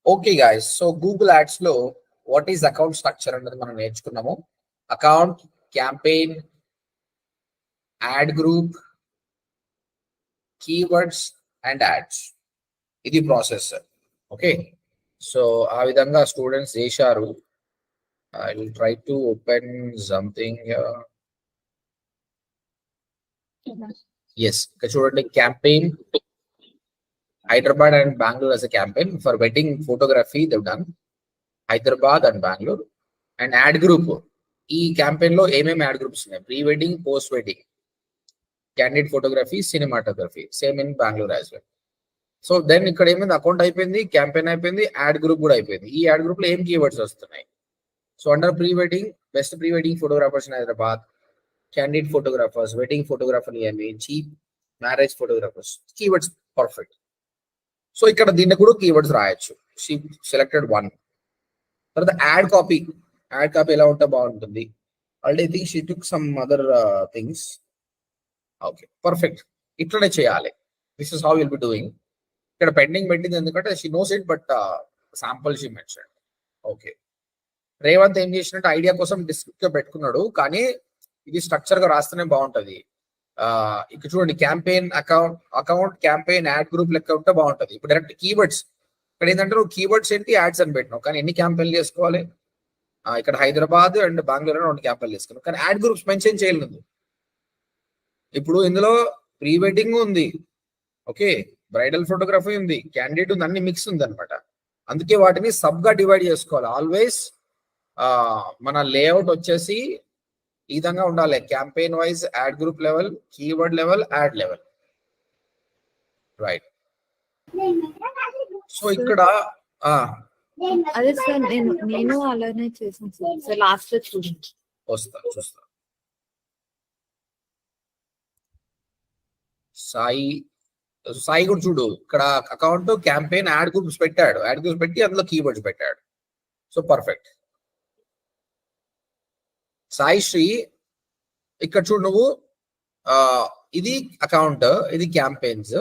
Okay guys, so Google ads లో what is account structure అనేది మనం నేర్చుకున్నాము. Account, campaign, ad group, keywords and ads, ఇది process. Okay, so ఆ విధంగా స్టూడెంట్స్ చేశారు. I will try to open something. Yes, ఇక్కడ చూడండి, campaign Hyderabad and Bangalore as a campaign for wedding photography they've done. Hyderabad and Bangalore. And ad group, ఈ campaign లో ఏమేమి ad groups ఉన్నాయి? Pre wedding, post wedding, candid photography, cinematography, same in Bengaluru as well. So then ఇక్కడ ఏమైంది, account అయిపోయింది, campaign అయిపోయింది, add group కూడా అయిపోయింది. ఈ యాడ్ గ్రూప్ లో ఏం కీవర్డ్స్ వస్తున్నాయి? So under pre wedding, best pre wedding photographers in Hyderabad, candid photographers, wedding photographer ఏమి, cheap marriage photographers, keywords perfect. So ఇక్కడ దీన్ని కూడా కీవర్డ్స్ రాయొచ్చు. Selected one. తర్వాత యాడ్ కాపీ ఎలా ఉంటే బాగుంటుంది? Already I think she took some other things. Okay, perfect. ఇట్లనే చేయాలి. This is how will be doing. ఇక్కడ పెండింగ్ పెట్టింది ఎందుకంటే షీ నోస్ ఇట్, but sample she mention. Okay, Revanth ఏం చేసినట్టు ఐడియా కోసం డిస్క్రిప్ట్ గా పెట్టుకున్నాడు, కానీ ఇది స్ట్రక్చర్ గా రాస్తేనే బాగుంటది. ఇక్కడ చూడండి, campaign, account, campaign, ad group లెక్క ఉంటే బాగుంటది. ఇప్పుడు డైరెక్ట్ కీవర్డ్స్, ఇక్కడ ఏంటంటే నువ్వు కీవర్డ్స్ ఏంటి, యాడ్స్ అని పెట్టినావు, కానీ ఎన్ని క్యాంపెయిన్లు చేసుకోవాలి? ఇక్కడ హైదరాబాద్ అండ్ బెంగళూరు 2 క్యాంపెయిన్లు చేసుకున్నావు, కానీ యాడ్ గ్రూప్స్ మెన్షన్ చేయలేదు. ఇప్పుడు ఇందులో ప్రీ వెడ్డింగ్ ఉంది, ఓకే, బ్రైడల్ ఫోటోగ్రఫీ ఉంది, క్యాండిడేట్ ఉంది, అన్ని మిక్స్ ఉంది అనమాట. అందుకే వాటిని సబ్ గా డివైడ్ చేసుకోవాలి. ఆల్వేస్ మన లేఅవుట్ వచ్చేసి ఈ విధంగా ఉండాలి: campaign wise, add group level, keyword level, add level. Right. So ఇక్కడ అదే సార్, నేను అలానే చేసాను సార్. సార్ లాస్ట్ లో చూడండి. చూస్తా. సాయి కూడా చూడు, ఇక్కడ అకౌంట్, క్యాంపెయిన్, యాడ్ గ్రూప్స్ పెట్టాడు. యాడ్ గ్రూప్స్ పెట్టి అందులో కీవర్డ్స్ పెట్టాడు. So perfect. సాయి శ్రీ, ఇక్కడ చూడు నువ్వు, ఇది అకౌంట్, ఇది క్యాంపెయిన్స్.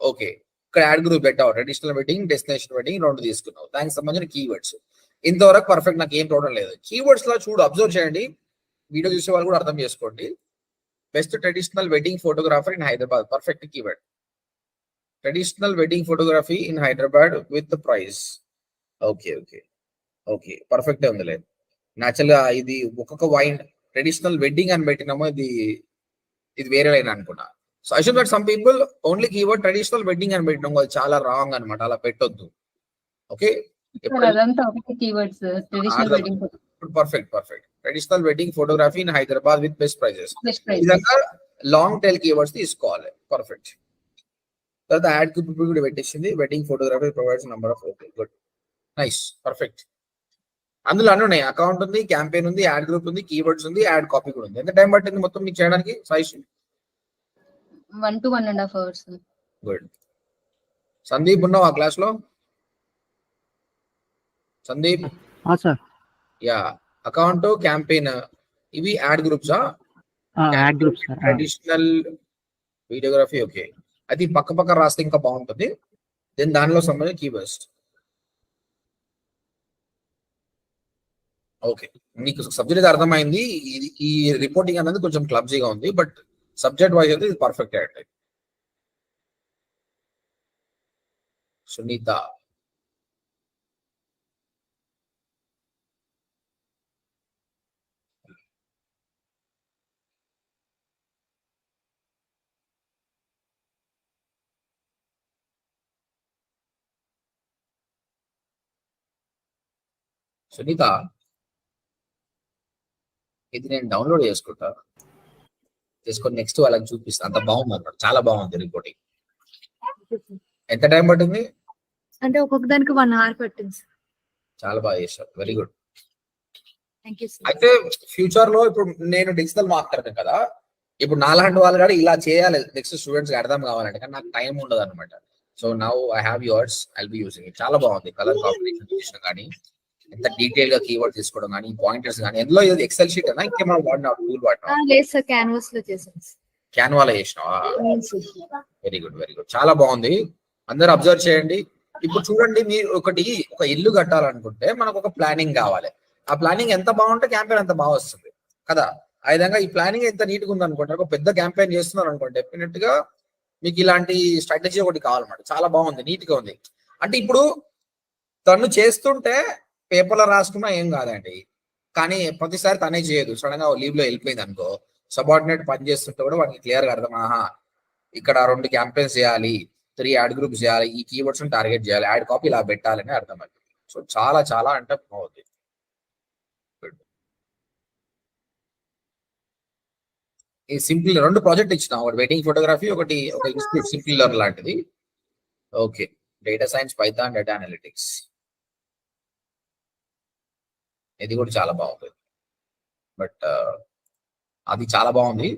ఓకే, ఇక్కడ యాడ్ గ్రూప్ పెట్టావు. ట్రెడిషనల్ వెడ్డింగ్, డెస్టినేషన్ వెడ్డింగ్ 2 తీసుకున్నావు. దానికి సంబంధించిన కీవర్డ్స్ ఇంతవరకు పర్ఫెక్ట్. నాకు ఏం ప్రాబ్లం లేదు. కీవర్డ్స్ లో చూడు, అబ్జర్వ్ చేయండి, వీడియో చూసే వాళ్ళు కూడా అర్థం చేసుకోండి. Best traditional wedding photographer in Hyderabad, perfect keyword. Traditional wedding photography in Hyderabad with price. Okay, perfect ఉందిలే. న్యాచురల్ గా ఇది ఒక్కొక్క వైన్ ట్రెడిషనల్ వెడ్డింగ్ అని పెట్టినామో ఇది వేరే లైన్ అనుకున్నా. So I should not, some people only keyword traditional wedding అని పెట్టినాం, అది చాలా రాంగ్ అనమాట. అలా పెట్టొద్దు. Okay, perfect. Traditional wedding photography in Hyderabad with best prizes. ఈ విధంగా లాంగ్ టైల్ కీవర్డ్స్ తీసుకోవాలి. పర్ఫెక్ట్. తర్వాత యాడ్ గ్రూప్ కూడా పెట్టేసింది. Wedding photography provides number of. Okay, good, nice, perfect. అందులో అన్నీ ఉన్నాయి. అకౌంట్ ఉంది, క్యాంపెయిన్ ఉంది, యాడ్ గ్రూప్ ఉంది, కీవర్డ్స్ ఉంది, యాడ్ కాపీ కూడా ఉంది. ఎంత టైం పట్టింది మొత్తం నీకు చేయడానికి Saish? 1 to 1.5 hours. Good. Sandeep ఉన్నావు ఆ క్లాస్ లో? సందీప్? యా, అకౌంట్, క్యాంపెయిన్, ఇవి add groups. Add groups, traditional videography. Okay, అది పక్క రాస్తే ఇంకా బాగుంటుంది. దెన్ దానిలో సంబంధించిన కీవర్డ్స్. ఓకే, నీకు సబ్జెక్ట్ అర్థమైంది. ఈ రిపోర్టింగ్ అనేది కొంచెం క్లబ్జీగా ఉంది, బట్ సబ్జెక్ట్ వైజ్ అయితే ఇది పర్ఫెక్ట్ అయ్యండి. సునీత, ఇది నేను డౌన్లోడ్ చేసుకొని నెక్స్ట్ వాళ్ళకి చూపిస్తాను. అంత బాగుంది అన్నమాట, చాలా బాగుంది రిపోర్టింగ్. ఎంత టైం పట్టింది? అంటే ఒక్కొక్క దానికి 1 hour పట్టింది. చాలా బాగా చేశారు, very good. Thank you sir. అయితే ఫ్యూచర్ లో ఇప్పుడు నేను డిజిటల్ మార్కెటర్ కదా, ఇప్పుడు నాలాంటి వాళ్ళు కూడా ఇలా చేయాలి నెక్స్ట్ స్టూడెంట్స్ కి అర్థం కావాలంటే, కానీ నాకు టైం ఉండదు అనమాట. So now I have yours, I will B using it. చాలా బాగుంది. కలర్ కాంబినేషన్ చేసిన కానీ, ఎంత డీటెయిల్ గా కీవర్డ్ తీసుకోవడం కానీ, పాయింటర్స్ కానీ. ఎందులో ఇది ఎక్సెల్ షీట్ అన్నా ఇంకేమైనా వాడినా, టూల్ వాడినా? లేదు సార్, క్యాన్వాస్ లో చేసాను. క్యాన్వాలో చేసినావా? Very good. చాలా బాగుంది. అందరు అబ్జర్వ్ చేయండి. ఇప్పుడు చూడండి, మీరు ఒక ఇల్లు కట్టాలనుకుంటే మనకు ఒక ప్లానింగ్ కావాలి. ఆ ప్లానింగ్ ఎంత బాగుంటే క్యాంపెయిన్ అంత బాగా వస్తుంది కదా. ఆ విధంగా ఈ ప్లానింగ్ ఎంత నీట్ గా ఉంది అనుకోండి, ఒక పెద్ద క్యాంపెయిన్ చేస్తున్నారు అనుకోండి, డెఫినెట్ గా మీకు ఇలాంటి స్ట్రాటజీ ఒకటి కావాలన్నమాట. చాలా బాగుంది, నీట్ గా ఉంది. అంటే ఇప్పుడు తను చేస్తుంటే పేపర్లో రాసుకున్నా ఏం కాదండి, కానీ ప్రతిసారి తనే చేయదు. సడన్ గా లీవ్ లో వెళ్ళిపోయింది అనుకో, సబార్డినేట్ పని చేస్తుంటే కూడా వాడికి క్లియర్ గా అర్థం, ఆహా ఇక్కడ 2 క్యాంపెయిన్స్ చేయాలి, 3 యాడ్ గ్రూప్స్ చేయాలి, ఈ కీవర్డ్స్ టార్గెట్ చేయాలి, యాడ్ కాపీ ఇలా పెట్టాలని అర్థమైంది. సో చాలా చాలా అంటే బాగుంది. ఈ సింపుల్ 2 ప్రాజెక్ట్ ఇచ్చిన, ఒకటి వెడ్డింగ్ ఫోటోగ్రఫీ, ఒక ఇన్స్టిట్యూట్ సింపుల్ లెర్న్ లాంటిది. Okay, data science, Python, data analytics, ఇది కూడా చాలా బాగుంది. బట్ అది చాలా బాగుంది,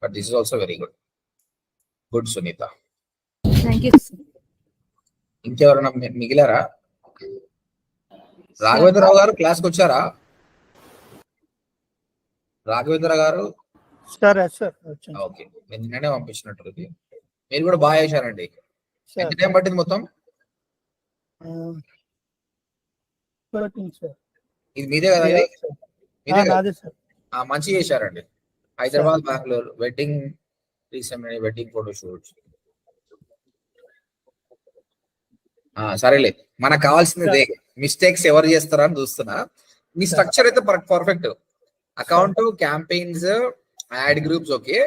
but this is also very good. Good Sunitha. Thank you. ఇంకెవరైనా మిగిలారా? రాఘవేంద్రరావు గారు క్లాస్కి వచ్చారా? రాఘవేంద్ర గారు ఓకే, నేను నిన్ననే పంపించినట్టు. మీరు కూడా బాగా చేశారండి. ఎంత టైం పట్టింది మొత్తం? ఇది మీదే కదా? మంచిగా చేశారండి. Hyderabad, Bengaluru wedding recent wedding photo shoots. సరేలే, మనకు కావాల్సింది మిస్టేక్స్ ఎవరు చేస్తారా అని చూస్తున్నా. మీ స్ట్రక్చర్ అయితే perfect. Account, campaigns, add groups, okay,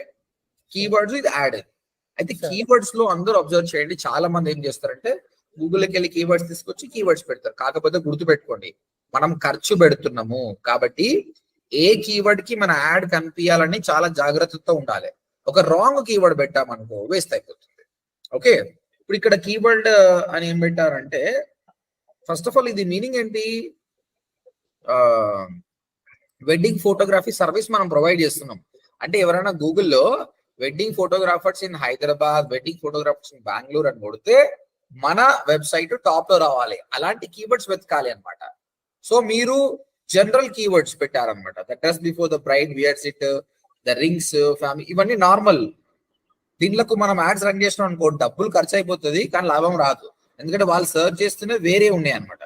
keywords, ఇది యాడ్. అయితే కీవర్డ్స్ లో అందరూ అబ్జర్వ్ చేయండి, చాలా మంది ఏం చేస్తారంటే గూగుల్కి వెళ్ళి కీవర్డ్స్ తీసుకొచ్చి కీవర్డ్స్ పెడతారు. కాకపోతే గుర్తు పెట్టుకోండి, మనం ఖర్చు పెడుతున్నాము కాబట్టి ఏ కీవర్డ్ కి మన యాడ్ కనిపించాలని చాలా జాగ్రత్తతో ఉండాలి. ఒక రాంగ్ కీవర్డ్ పెట్టామనుకో వేస్ట్ అయిపోతుంది. ఓకే, ఇప్పుడు ఇక్కడ కీవర్డ్ అని ఏం పెట్టారంటే, ఫస్ట్ ఆఫ్ ఆల్ ఇది మీనింగ్ ఏంటి? వెడ్డింగ్ ఫోటోగ్రఫీ సర్వీస్ మనం ప్రొవైడ్ చేస్తున్నాం అంటే, ఎవరైనా గూగుల్లో wedding photographers in Hyderabad, wedding photographers in Bengaluru అని కొడితే మన వెబ్సైట్ టాప్ లో రావాలి. అలాంటి కీవర్డ్స్ వెతకాలి అనమాట. సో మీరు జనరల్ కీవర్డ్స్ పెట్టారనమాట. The dress before the bride weirs it, the rings, family, ఇవన్నీ నార్మల్. దీనిలకు మనం యాడ్స్ రన్ చేసినాం అనుకో, డబ్బులు ఖర్చు అయిపోతుంది కానీ లాభం రాదు, ఎందుకంటే వాళ్ళు సర్చ్ చేస్తూనే వేరే ఉన్నాయి అనమాట.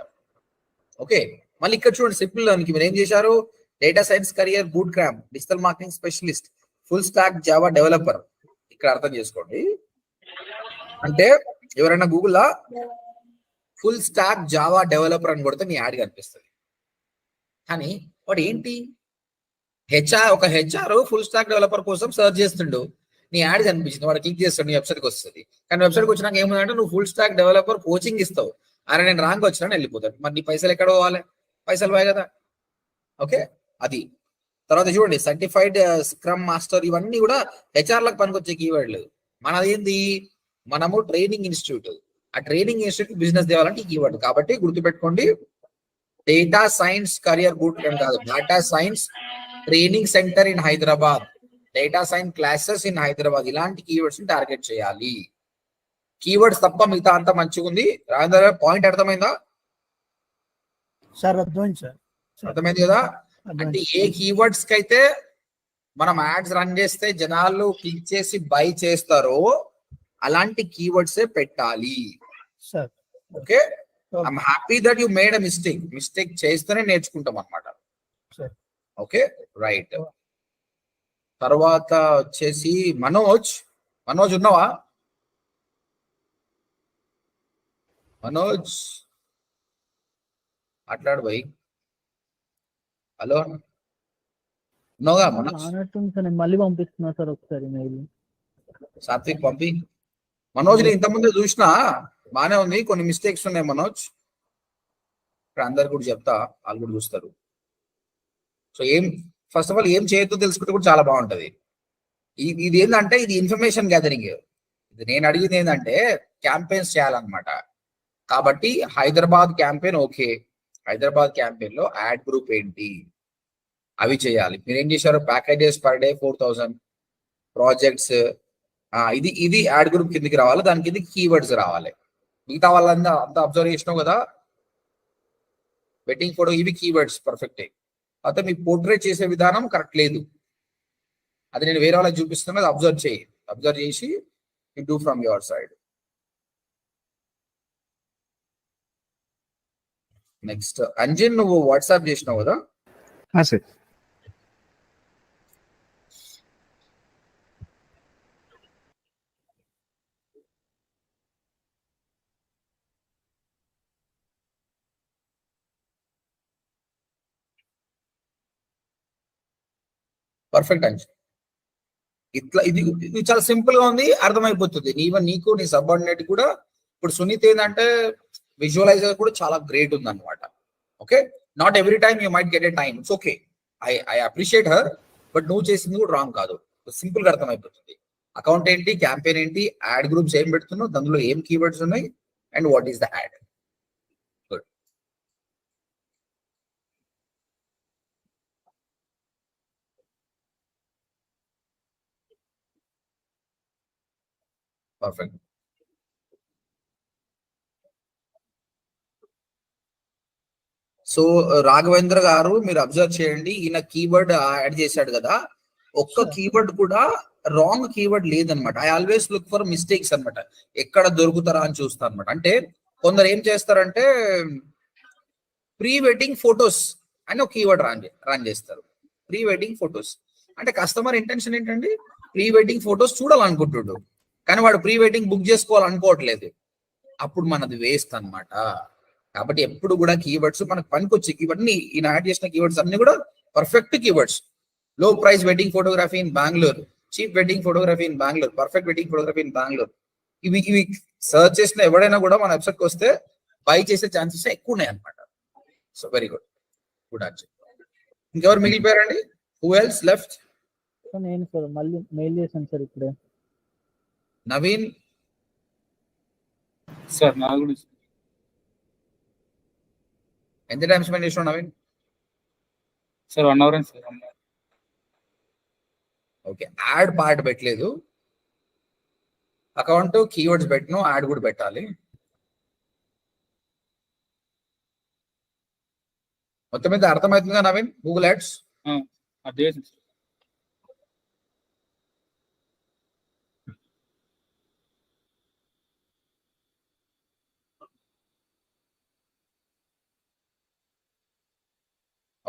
ఓకే, మళ్ళీ ఇక్కడ చూడండి, సింపుల్ లెర్నింగ్ మీరు ఏం చేశారు? Data science career boot camp, digital marketing specialist, full stock Java developer. ఇక్కడ అర్థం చేసుకోండి, అంటే ఎవరైనా గూగుల్లో ఫుల్ స్టాక్ జావా డెవలపర్ అని కొడితే మీ యాడ్ కనిపిస్తుంది. కానీ వాడు ఏంటి, ఒక హెచ్ఆర్ ఫుల్ స్టాక్ డెవలపర్ కోసం సర్చ్ చేస్తుండు, నీ యాడ్ కనిపించింది, వాడు క్లిక్ చేస్తాడు, నీ వెబ్సైట్కి వస్తుంది. కానీ వెబ్సైట్కి వచ్చినాక ఏముందంటే నువ్వు ఫుల్ స్టాక్ డెవలపర్ కోచింగ్ ఇస్తావు. అరే నేను రాంగ్ వచ్చినా వెళ్ళిపోతాడు, మరి నీ పైసలు ఎక్కడ పోవాలి? పైసలు పోయి కదా. ఓకే, అది. తర్వాత చూడండి, సర్టిఫైడ్ స్క్రమ్ మాస్టర్, ఇవన్నీ కూడా హెచ్ఆర్లకు పనికొచ్చే కీవర్డ్లు. మనదేంది, మనము ట్రైనింగ్ ఇన్స్టిట్యూట్, ఆ ట్రైనింగ్ ఇన్స్టిట్యూట్ బిజినెస్ తేవాలంటే ఈ కీవర్డ్. కాబట్టి గుర్తుపెట్టుకోండి, data science career boot camp కాదు, data science training centre in Hyderabad, data science classes in Hyderabad, ఇలాంటి కీవర్డ్స్ ని టార్గెట్ చేయాలి. కీవర్డ్స్ తప్ప మిగతా అంతా మంచిగా ఉంది. రాజేంద్ర పాయింట్ అర్థమైందా? అర్థమైంది కదా. అంటే ఏ కీవర్డ్స్ కి అయితే మనం యాడ్స్ రన్ చేస్తే జనాలు క్లిక్ చేసి బై చేస్తారో అలాంటి కీవర్డ్స్ పెట్టాలి. Okay, I'm happy that you made a mistake చేస్తేనే నేర్చుకుంటాం అన్నమాట. Okay, right. తర్వాత వచ్చేసి మనోజ్ ఉన్నావా? మనోజ్ మాట్లాడు భయ్. హలో, ఉన్నావుగా మనోజ్? మళ్ళీ పంపిస్తున్నా సార్ ఒకసారి మెయిల్. సాత్విక్ పంపి. మనోజ్ ని ఇంతకుముందే చూసినా, బానే ఉంది, కొన్ని మిస్టేక్స్ ఉన్నాయి మనోజ్. ఇక్కడ అందరు కూడా చెప్తా, వాళ్ళు కూడా చూస్తారు. సో ఫస్ట్ ఆఫ్ ఆల్ ఏం చేయొద్దో తెలుసుకుంటే కూడా చాలా బాగుంటది. ఇది ఏంటంటే, ఇది ఇన్ఫర్మేషన్ గ్యాదరింగ్. ఇది నేను అడిగింది ఏంటంటే క్యాంపెయిన్స్ చేయాలన్నమాట. కాబట్టి Hyderabad campaign, okay, Hyderabad campaign లో యాడ్ గ్రూప్ ఏంటి అవి చేయాలి. మీరు ఏం చేశారు? ప్యాకేజెస్ పర్ డే 4000, ప్రాజెక్ట్స్, ఇది యాడ్ గ్రూప్ కిందకి రావాలి, దాని కింద కీవర్డ్స్ రావాలి. మిగతా వాళ్ళంతా అబ్జర్వ్ చేసినావు కదా, వెడ్డింగ్ ఫోటో, ఇవి కీవర్డ్స్ పర్ఫెక్ట్. అయితే మీ పోర్ట్రేట్ చేసే విధానం కరెక్ట్ లేదు, అది నేను వేరే వాళ్ళకి చూపిస్తున్నది. అబ్జర్వ్ చేసి you do from your side. Next Anjin, నువ్వు వాట్సాప్ చేసినావు కదా? Sir perfect Anjin. ఇట్లా ఇది చాలా సింపుల్ గా ఉంది, అర్థమైపోతుంది. ఈవెన్ నీకు నీ సబార్డినేట్ కూడా. ఇప్పుడు సునీత్ ఏంటంటే విజువలైజర్ కూడా చాలా గ్రేట్ ఉంది అనమాట. Okay, not every time you might get a time, it's okay, I appreciate her. But నువ్వు చేసింది కూడా రాంగ్ కాదు, సింపుల్ గా అర్థమైపోతుంది. అకౌంట్ ఏంటి, క్యాంపెయిన్ ఏంటి, యాడ్ గ్రూప్స్ ఏం పెడుతున్నావు, దానిలో ఏం కీవర్డ్స్ ఉన్నాయి, and what is the add. Good. Perfect. So Raghavendra గారు, మీరు అబ్జర్వ్ చేయండి, ఈయన కీవర్డ్ యాడ్ చేశాడు కదా, ఒక్క కీవర్డ్ కూడా రాంగ్ కీవర్డ్ లేదనమాట. I always look for mistakes అనమాట, ఎక్కడ దొరుకుతారా అని చూస్తాను అనమాట. అంటే కొందరు ఏం చేస్తారంటే ప్రీ వెడ్డింగ్ ఫొటోస్ అని ఒక కీవర్డ్ రన్ చేస్తారు. ప్రీ వెడ్డింగ్ ఫొటోస్ అంటే కస్టమర్ ఇంటెన్షన్ ఏంటండి, ప్రీ వెడ్డింగ్ ఫొటోస్ చూడాలనుకుంటున్నాడు, కానీ వాడు ప్రీ వెడ్డింగ్ బుక్ చేసుకోవాలనుకోవట్లేదు. అప్పుడు మనది వేస్ట్ అనమాట. కాబట్టి ఎప్పుడు కూడా కీవర్డ్స్ మనకు పనికొచ్చే కీవర్డ్ ని, ఈయన యాడ్ చేసిన కీవర్డ్స్ అన్ని కూడా పర్ఫెక్ట్ కీవర్డ్స్. లో price wedding photography in Bengaluru, cheap wedding photography in Bengaluru, perfect wedding photography in Bengaluru. ఇవి సర్చ్ చేసిన ఎవడైనా కూడా మన వెబ్సైట్ కి వస్తే బై చేసే ఛాన్సెస్ ఎక్కువ ఉన్నాయి అనమాట. So very good, good answer. ఇంకెవరు మిగిలిపోయారండి? Who else left? నేను సార్ మళ్ళీ మెయిల్ చేశాను సార్ ఇప్పుడే. నవీన్ సార్ నాకు ఎంత టైం స్పెండ్ చేసినావు Naveen? Sir 1 hour sir. Okay, ad part పెట్టలేదు, అకౌంట్ కీవర్డ్స్ పెట్టను, యాడ్ కూడా పెట్టాలి. మొత్తం మీద అర్థమవుతుందిగా నవీన్? గూగుల్ యాడ్స్ అదే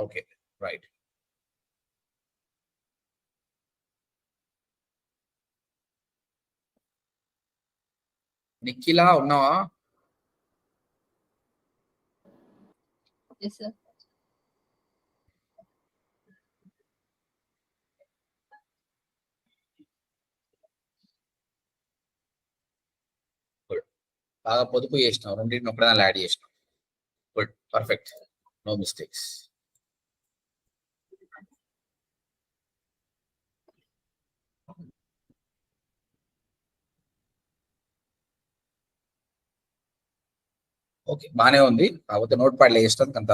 ఓకే, రైట్. నిఖిలా ఉన్నావా? Yes, sir. బాగా పొదుపు చేసినావు, రెండింటిని ఒకదాన్ని యాడ్ చేసినావు. Good, perfect, no mistakes. Okay, బానే ఉంది. కాకపోతే నోట్ ప్యాడ్ వేయడానికి అంత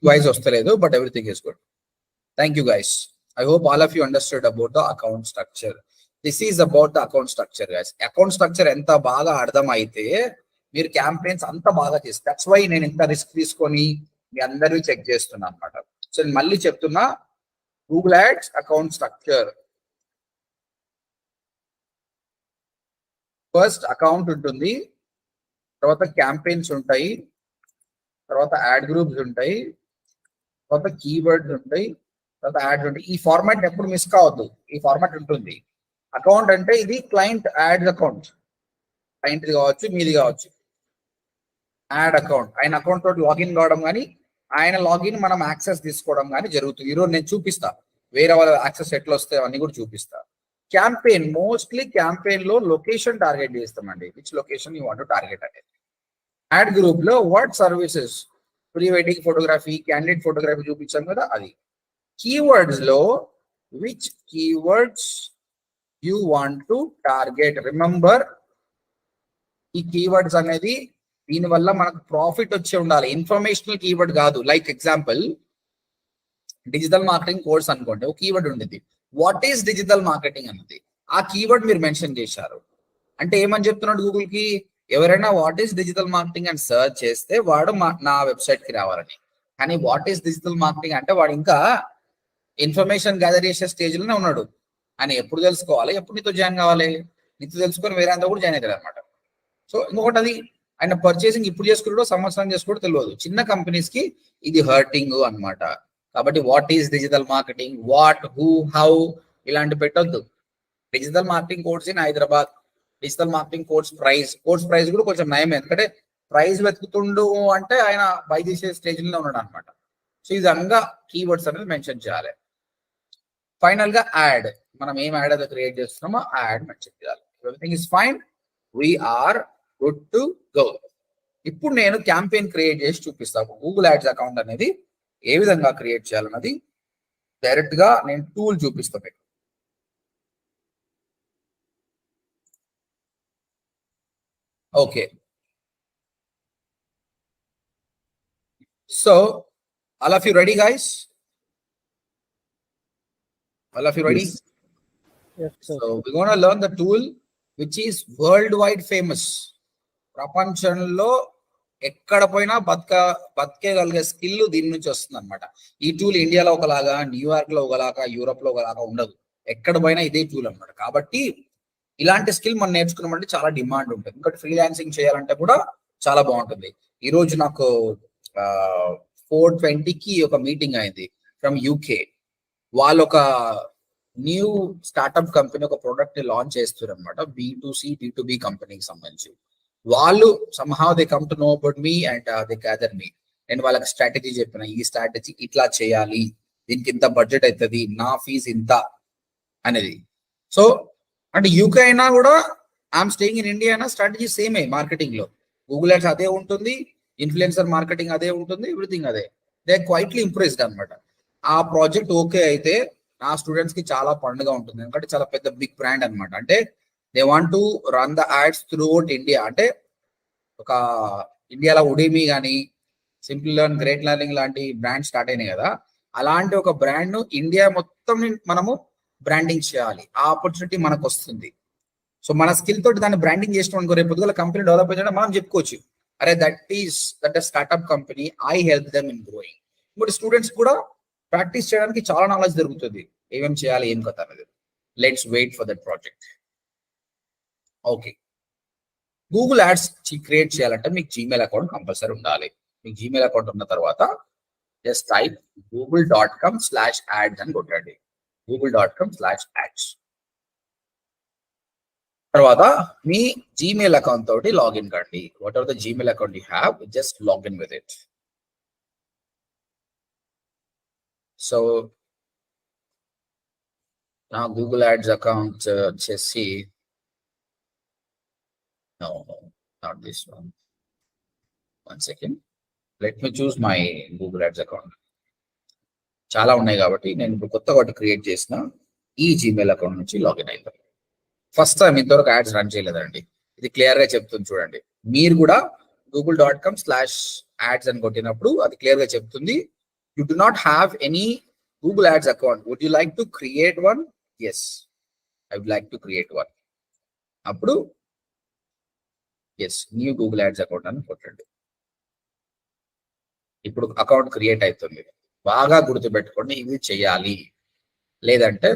వైజ్ వస్తలేదు, but everything is good. Thank you guys. I hope all of you understood about the account structure. This is about the account structure guys. Account structure ఎంత బాగా అర్థం అయితే మీరు క్యాంపెయిన్స్ అంత బాగా చేస్తారు. దట్స్ వై నేను ఇంత రిస్క్ తీసుకొని మీ అందరూ చెక్ చేస్తున్నా అనమాట. సో నేను మళ్ళీ చెప్తున్నా, Google ads account structure. First account ఉంటుంది, తర్వాత క్యాంపెయిన్స్ ఉంటాయి, తర్వాత యాడ్ గ్రూప్స్ ఉంటాయి, తర్వాత కీవర్డ్స్ ఉంటాయి, తర్వాత యాడ్స్ ఉంటాయి. ఈ ఫార్మాట్ ఎప్పుడు మిస్ కావద్దు, ఈ ఫార్మాట్ ఉంటుంది. అకౌంట్ అంటే ఇది క్లయింట్ యాడ్స్ అకౌంట్, క్లయింట్ది కావచ్చు, మీది కావచ్చు. యాడ్ అకౌంట్, ఆయన అకౌంట్ తోటి లాగిన్ కావడం కానీ, ఆయన లాగిన్ మనం యాక్సెస్ తీసుకోవడం కానీ జరుగుతుంది. ఈరోజు నేను చూపిస్తా వేరే వాళ్ళ యాక్సెస్ ఎట్లా వస్తాయో అన్ని కూడా చూపిస్తా. క్యాంపెయిన్, మోస్ట్లీ క్యాంపెయిన్ లో లొకేషన్ టార్గెట్ చేస్తామండి, which location you want to target అనేది. యాడ్ గ్రూప్ లో what services, pre wedding photography, candidate photography చూపించాం కదా అది. కీవర్డ్స్ లో which keywords you want to target. Remember, ఈ కీవర్డ్స్ అనేది దీనివల్ల మనకు ప్రాఫిట్ వచ్చి ఉండాలి, ఇన్ఫర్మేషనల్ కీవర్డ్ కాదు. Like example digital marketing course అనుకోండి, ఒక కీవర్డ్ ఉండేది, వాట్ ఈస్ డిజిటల్ మార్కెటింగ్ అన్నది. ఆ కీవర్డ్ మీరు మెన్షన్ చేశారు అంటే ఏమని చెప్తున్నాడు గూగుల్ కి, ఎవరైనా వాట్ ఈస్ డిజిటల్ మార్కెటింగ్ అని సర్చ్ చేస్తే వాడు నా వెబ్సైట్ కి రావాలని. కానీ వాట్ ఈస్ డిజిటల్ మార్కెటింగ్ అంటే వాడు ఇంకా ఇన్ఫర్మేషన్ గ్యాదర్ చేసే స్టేజ్ లోనే ఉన్నాడు. ఆయన ఎప్పుడు తెలుసుకోవాలి, ఎప్పుడు నీతో జాయిన్ కావాలి, నీతో తెలుసుకొని వేరే అంతా కూడా జాయిన్ అవుతాడు అనమాట. సో ఇంకొకటి, అది ఆయన పర్చేసింగ్ ఇప్పుడు చేసుకుంటాడో సంవత్సరం చేసుకోవడం తెలియదు. చిన్న కంపెనీస్ కి ఇది హర్టింగ్ అన్నమాట. కాబట్టి what is digital marketing, what, who, how ఇలాంటి పెట్టొద్దు. Digital marketing course in Hyderabad, digital marketing course price కూడా కొంచెం నయమే, ఎందుకంటే ప్రైస్ వెతుకుతుండు అంటే ఆయన బై చేసే స్టేజ్ లో ఉన్నాడు అనమాట. సో ఈ విధంగా కీవర్డ్స్ అనేది మెన్షన్ చేయాలి. ఫైనల్ గా యాడ్, మనం ఏం యాడ్ అయితే క్రియేట్ చేస్తున్నామో ఆ యాడ్ మెన్షన్ చేయాలి. Everything is fine, we're good to go. ఇప్పుడు నేను క్యాంపెయిన్ క్రియేట్ చేసి చూపిస్తాను. గూగుల్ యాడ్స్ అకౌంట్ అనేది ఏ విధంగా క్రియేట్ చేయాలన్నది డైరెక్ట్ గా నేను టూల్ చూపిస్తాను. Okay, so all of you ready guys? All of you ready? Yes, sir. So we're going to learn the tool which is worldwide famous. ప్రపంచంలో ఎక్కడ పోయినా బతికేగలిగే స్కిల్ దీని నుంచి వస్తుంది అనమాట. ఈ టూల్ ఇండియాలో ఒకలాగా, న్యూయార్క్ లో ఒకలాగా, యూరోప్ లో ఒకలాగా ఉండదు. ఎక్కడ పోయినా ఇదే టూల్ అనమాట. కాబట్టి ఇలాంటి స్కిల్ మనం నేర్చుకున్నామంటే చాలా డిమాండ్ ఉంటుంది. ఇంకోటి ఫ్రీలాన్సింగ్ చేయాలంటే కూడా చాలా బాగుంటుంది. ఈ రోజు నాకు 4:20కి ఒక మీటింగ్ అయింది ఫ్రమ్ యూకే. వాళ్ళు ఒక న్యూ స్టార్ట్అప్ కంపెనీ ఒక ప్రోడక్ట్ ని లాంచ్ చేస్తారు అనమాట. B2C B2B కంపెనీకి సంబంధించి. వాళ్ళు somehow they come to know about me and they gather me. నేను వాళ్ళకి స్ట్రాటజీ చెప్పిన, ఈ స్ట్రాటజీ ఇట్లా చేయాలి, దీనికి ఇంత బడ్జెట్ అవుతుంది, నా ఫీజు ఇంత అనేది. సో అంటే యూకే అయినా కూడా ఐఎమ్ స్టేయింగ్ ఇన్ ఇండియా అయినా స్ట్రాటజీ సేమే. మార్కెటింగ్ లో గూగుల్ యాడ్స్ అదే ఉంటుంది, ఇన్ఫ్లుయెన్సర్ మార్కెటింగ్ అదే ఉంటుంది, ఎవ్రీథింగ్ అదే. దే క్వైట్లీ ఇంప్రెస్డ్ అనమాట. ఆ ప్రాజెక్ట్ ఓకే అయితే నా స్టూడెంట్స్ కి చాలా పండుగ ఉంటుంది, ఎందుకంటే చాలా పెద్ద బిగ్ బ్రాండ్ అనమాట. అంటే they want to run the ads through out India. అంటే ఒక ఇండియాలో ఉడేమి కానీ, సింపుల్ లెర్న్, గ్రేట్ లెర్నింగ్ లాంటి బ్రాండ్ స్టార్ట్ అయినాయి కదా, అలాంటి ఒక బ్రాండ్ ను ఇండియా మొత్తం మనము బ్రాండింగ్ చేయాలి. ఆ ఆపర్చునిటీ మనకు వస్తుంది. సో మన స్కిల్ తోటి దాన్ని బ్రాండింగ్ చేసిన అనుకో, రేపు పొద్దుగల కంపెనీ డెవలప్ చేయడం మనం చెప్పుకోవచ్చు, అరే that startup company, I help them in growing. ఇప్పుడు స్టూడెంట్స్ కూడా ప్రాక్టీస్ చేయడానికి చాలా నాలెడ్జ్ దొరుకుతుంది, ఏమేమి చేయాలి, ఏం కథ అనేది. Let's wait for that project. Okay, Google ads create చేయాలంటే మీకు జీమెయిల్ అకౌంట్ కంపల్సరీ ఉండాలి. మీకు జీమెయిల్ అకౌంట్ ఉన్న తర్వాత జస్ట్ టైప్ google.com/ads అని కొట్టండి. google.com/ads. తర్వాత మీ జీమెయిల్ అకౌంట్ తోటి లాగిన్ కండి. What ever the Gmail account you have, just login with it. So నా గూగుల్ యాడ్స్ అకౌంట్ వచ్చేసి, no, not this one. One second. Let me choose my Google Ads account. చాలా ఉన్నాయి కాబట్టి నేను ఇప్పుడు కొత్తగా ఒకటి క్రియేట్ చేసిన ఈ జీమెయిల్ అకౌంట్ నుంచి లాగిన్ అవుతాను. ఫస్ట్ టైం ఇంతవరకు యాడ్స్ రన్ చేయలేదండి, ఇది క్లియర్ గా చెప్తుంది చూడండి. మీరు కూడా google.com/ads అని కొట్టినప్పుడు అది క్లియర్ గా చెప్తుంది, you do not have any Google ads account, would you like to create one? Yes, I would like to create one. అప్పుడు yes, new Google ads account అని కొట్టండి. ఇప్పుడు అకౌంట్ క్రియేట్ అవుతుంది. బాగా గుర్తుపెట్టుకోండి, ఇది చెయ్యాలి, లేదంటే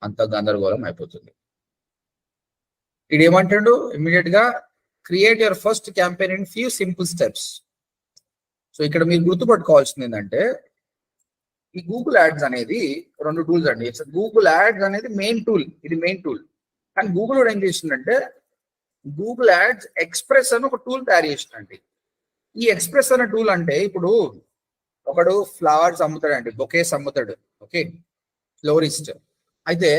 అంత గందరగోళం అయిపోతుంది. ఇది ఏమంటాడు ఇమ్మీడియట్ గా, create your first campaign in few simple steps. So ఇక్కడ మీరు గుర్తుపట్టుకోవాల్సింది ఏంటంటే, ఈ గూగుల్ యాడ్స్ అనేది రెండు టూల్స్ అండి. గూగుల్ యాడ్స్ అనేది మెయిన్ టూల్, ఇది మెయిన్ టూల్. కానీ గూగుల్ కూడా ఏం చేసిందంటే, గూగుల్ యాడ్స్ ఎక్స్ప్రెస్ అని ఒక టూల్ తయారు చేసిందండి. ఈ ఎక్స్ప్రెస్ అనే టూల్ అంటే, ఇప్పుడు ఒకడు ఫ్లవర్స్ అమ్ముతాడండి, బొకేస్ అమ్ముతాడు, ఓకే, ఫ్లోరిస్ట్. అయితే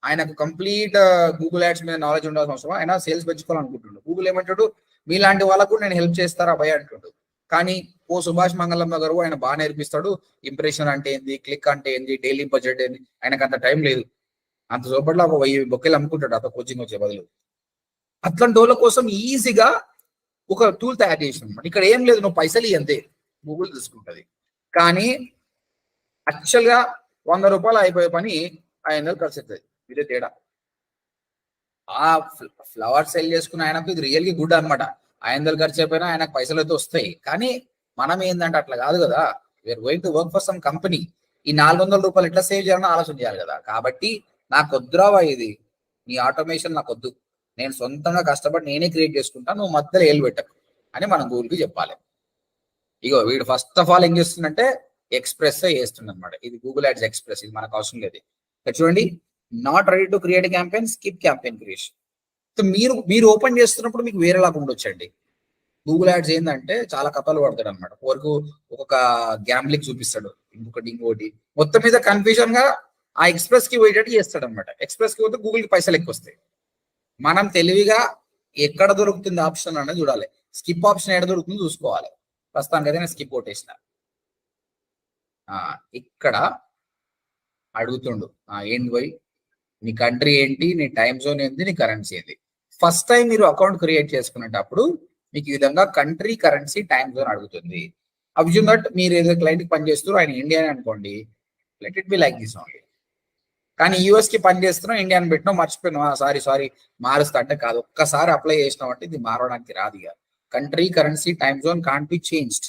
ఆయనకు కంప్లీట్ గూగుల్ యాడ్స్ మీద నాలెడ్జ్ ఉండాల్సిన అవసరం, ఆయన సేల్స్ పెంచుకోవాలనుకుంటున్నాడు. గూగుల్ ఏమంటాడు, మీలాంటి వాళ్ళకు నేను హెల్ప్ చేస్తారా భయ అంటాడు. కానీ సుభాష్ మంగళం గారు ఆయన బాగా నేర్పిస్తాడు, ఇంప్రెషన్ అంటే ఏంది, క్లిక్ అంటే ఏంది, డైలీ బడ్జెట్ ఏంది. ఆయనకు అంత టైం లేదు, అంత సోపట్లో ఒక 1000 బొకేలు అమ్ముకుంటాడు అంత కోచింగ్ వచ్చే బదులు. అట్లాంటి వాళ్ళ కోసం ఈజీగా ఒక టూల్ తయారు చేసినాం. ఇక్కడ ఏం లేదు, నువ్వు పైసలు అంతే, గూగుల్ తీసుకుంటుంది. కానీ యాక్చువల్ గా 100 రూపాయలు అయిపోయే పని 500 ఖర్చు అవుతుంది. ఇదే తేడా. ఆ ఫ్లవర్ సెల్ చేసుకున్న ఆయనకు ఇది రియల్గా గుడ్ అనమాట. 500 ఖర్చు అయిపోయినా ఆయనకు పైసలు అయితే వస్తాయి. కానీ మనం ఏంటంటే అట్లా కాదు కదా, we're going to work for some company. ఈ 400 రూపాయలు ఎట్లా సేవ్ చేయాలని ఆలోచన చేయాలి కదా. కాబట్టి నాకు వద్దురావా ఇది, నీ ఆటోమేషన్ నాకు వద్దు, నేను సొంతంగా కష్టపడి నేనే క్రియేట్ చేసుకుంటా, నువ్వు మధ్యలో ఏళ్ళు పెట్టకు. అని మనం గూగుల్కి చెప్పాలి. ఇగో వీడు ఫస్ట్ ఆఫ్ ఆల్ ఏం చేస్తుందంటే ఎక్స్ప్రెస్ చేస్తుంది అనమాట. ఇది గూగుల్ యాడ్స్ ఎక్స్ప్రెస్, ఇది మనకు అవసరం లేదు. ఇక్కడ చూడండి, not ready to create campaign, skip campaign creation. So మీరు ఓపెన్ చేస్తున్నప్పుడు మీకు వేరేలాగా ఉండొచ్చండి. గూగుల్ యాడ్స్ ఏంటంటే చాలా కథలు పడతాడు అనమాట. వరకు ఒక్కొక్క గ్యాంబ్లింగ్ చూపిస్తాడు, ఇంకోటి మొత్తం మీద కన్ఫ్యూజన్ గా ఆ ఎక్స్ప్రెస్ కి పోయేటట్టు చేస్తాడు అనమాట. ఎక్స్ప్రెస్ కి పోతే గూగుల్ కి పైసలు ఎక్కువ వస్తాయి. మనం తెలివిగా ఎక్కడ దొరుకుతుంది ఆప్షన్ అనేది చూడాలి. స్కిప్ ఆప్షన్ ఎక్కడ దొరుకుతుందో చూసుకోవాలి. ప్రస్తుతానికి అయితే నేను స్కిప్ కొట్టేసిన. ఇక్కడ అడుగుతుండు ఏంటి పోయి నీ కంట్రీ ఏంటి, నీ టైం జోన్ ఏంటి, నీ కరెన్సీ ఏంటి. ఫస్ట్ టైం మీరు అకౌంట్ క్రియేట్ చేసుకునేటప్పుడు మీకు ఈ విధంగా కంట్రీ, కరెన్సీ, టైం జోన్ అడుగుతుంది. అబ్జూమ్ దట్ మీరు ఏదో క్లయింట్ కి పని చేస్తారు, ఆయన ఇండియన్ అనుకోండి, let it be like this only. కానీ యూఎస్ కి పని చేస్తున్నాం, ఇండియన్ పెట్టినాం, మర్చిపోయినా సారీ మారుస్తా అంటే కాదు. ఒక్కసారి అప్లై చేసినాం అంటే ఇది మారడానికి రాదు. ఇక country, currency, time zone can't be changed.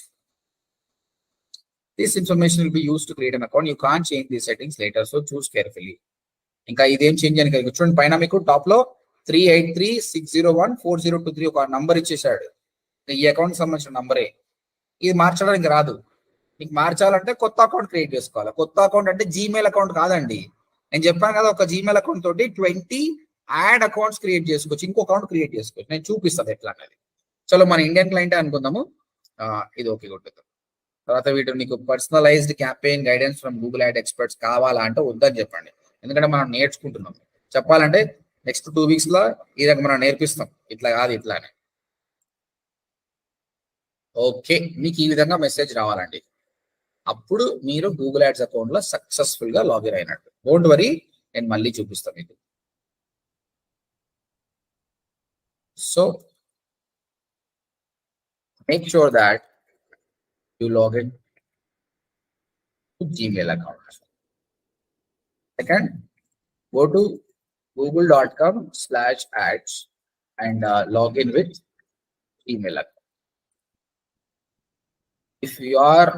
This information will be used to create an account. You can't change these settings later, so choose carefully. ఇంకా ఇదేం చేంజ్ అని కలిగి చూడండి, పైన మీకు టాప్ లో 38360140223 ఒక నంబర్ ఇచ్చేసాడు. ఈ అకౌంట్ సంబంధించిన నంబరే. ఇది మార్చడానికి రాదు. మీకు మార్చాలంటే కొత్త అకౌంట్ క్రియేట్ చేసుకోవాలి. కొత్త అకౌంట్ అంటే జీమెయిల్ అకౌంట్ కాదండి. నేను చెప్పాను కదా, ఒక జీమెయిల్ అకౌంట్ తోటి 20 యాడ్ అకౌంట్స్ క్రియేట్ చేసుకోవచ్చు, ఇంకో అకౌంట్ క్రియేట్ చేసుకోవచ్చు. నేను చూపిస్తాను ఎట్లా అనేది. చలో మన ఇండియన్ క్లయింట్ అనుకుందాము, ఇది ఓకే కొట్టుద్దాం. తర్వాత వీటి నీకు personalised campaign guidance from Google ad experts కావాలా అంటే వద్దని చెప్పండి. ఎందుకంటే మనం నేర్చుకుంటున్నాం. చెప్పాలంటే నెక్స్ట్ 2 weeks లో ఈ రకం మనం నేర్పిస్తాం, ఇట్లా కాదు ఇట్లా అని. ఓకే, మీకు ఈ విధంగా మెసేజ్ రావాలండి. అప్పుడు మీరు గూగుల్ యాడ్స్ అకౌంట్ లో సక్సెస్ఫుల్ గా లాగిన్ అయినట్టు. డోంట్ వరీ, నేను మళ్ళీ చూపిస్తాను మీకు. So make sure that you log in to Gmail account. Second, go to google.com/ads and log in with Gmail account. If you are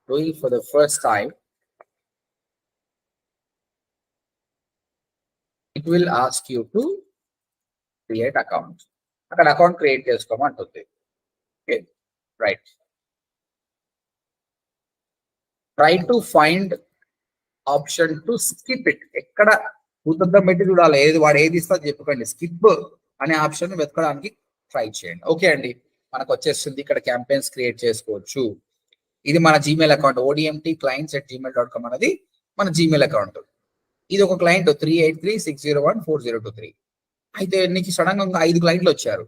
doing for the first time, it will ask you to create account. అక్కడ account create చేసుకోమంటుంది. Okay, right. Try to find option to skip it. ఎక్కడ భూతద్దం పెట్టి చూడాలి, వాడు ఏది ఇస్తా చెప్పుకోండి. Skip అనే ఆప్షన్ వెతకడానికి ట్రై చేయండి. ఓకే అండి, మనకు వచ్చేస్తుంది. ఇక్కడ క్యాంపెయిన్స్ క్రియేట్ చేసుకోవచ్చు. ఇది మన జీమెయిల్ అకౌంట్, odmtclients@gmail.com అనేది మన జీమెయిల్ అకౌంట్. ఇది ఒక క్లయింట్ 38360140223. అయితే నీకు సడన్ గా 5 క్లయింట్లు వచ్చారు,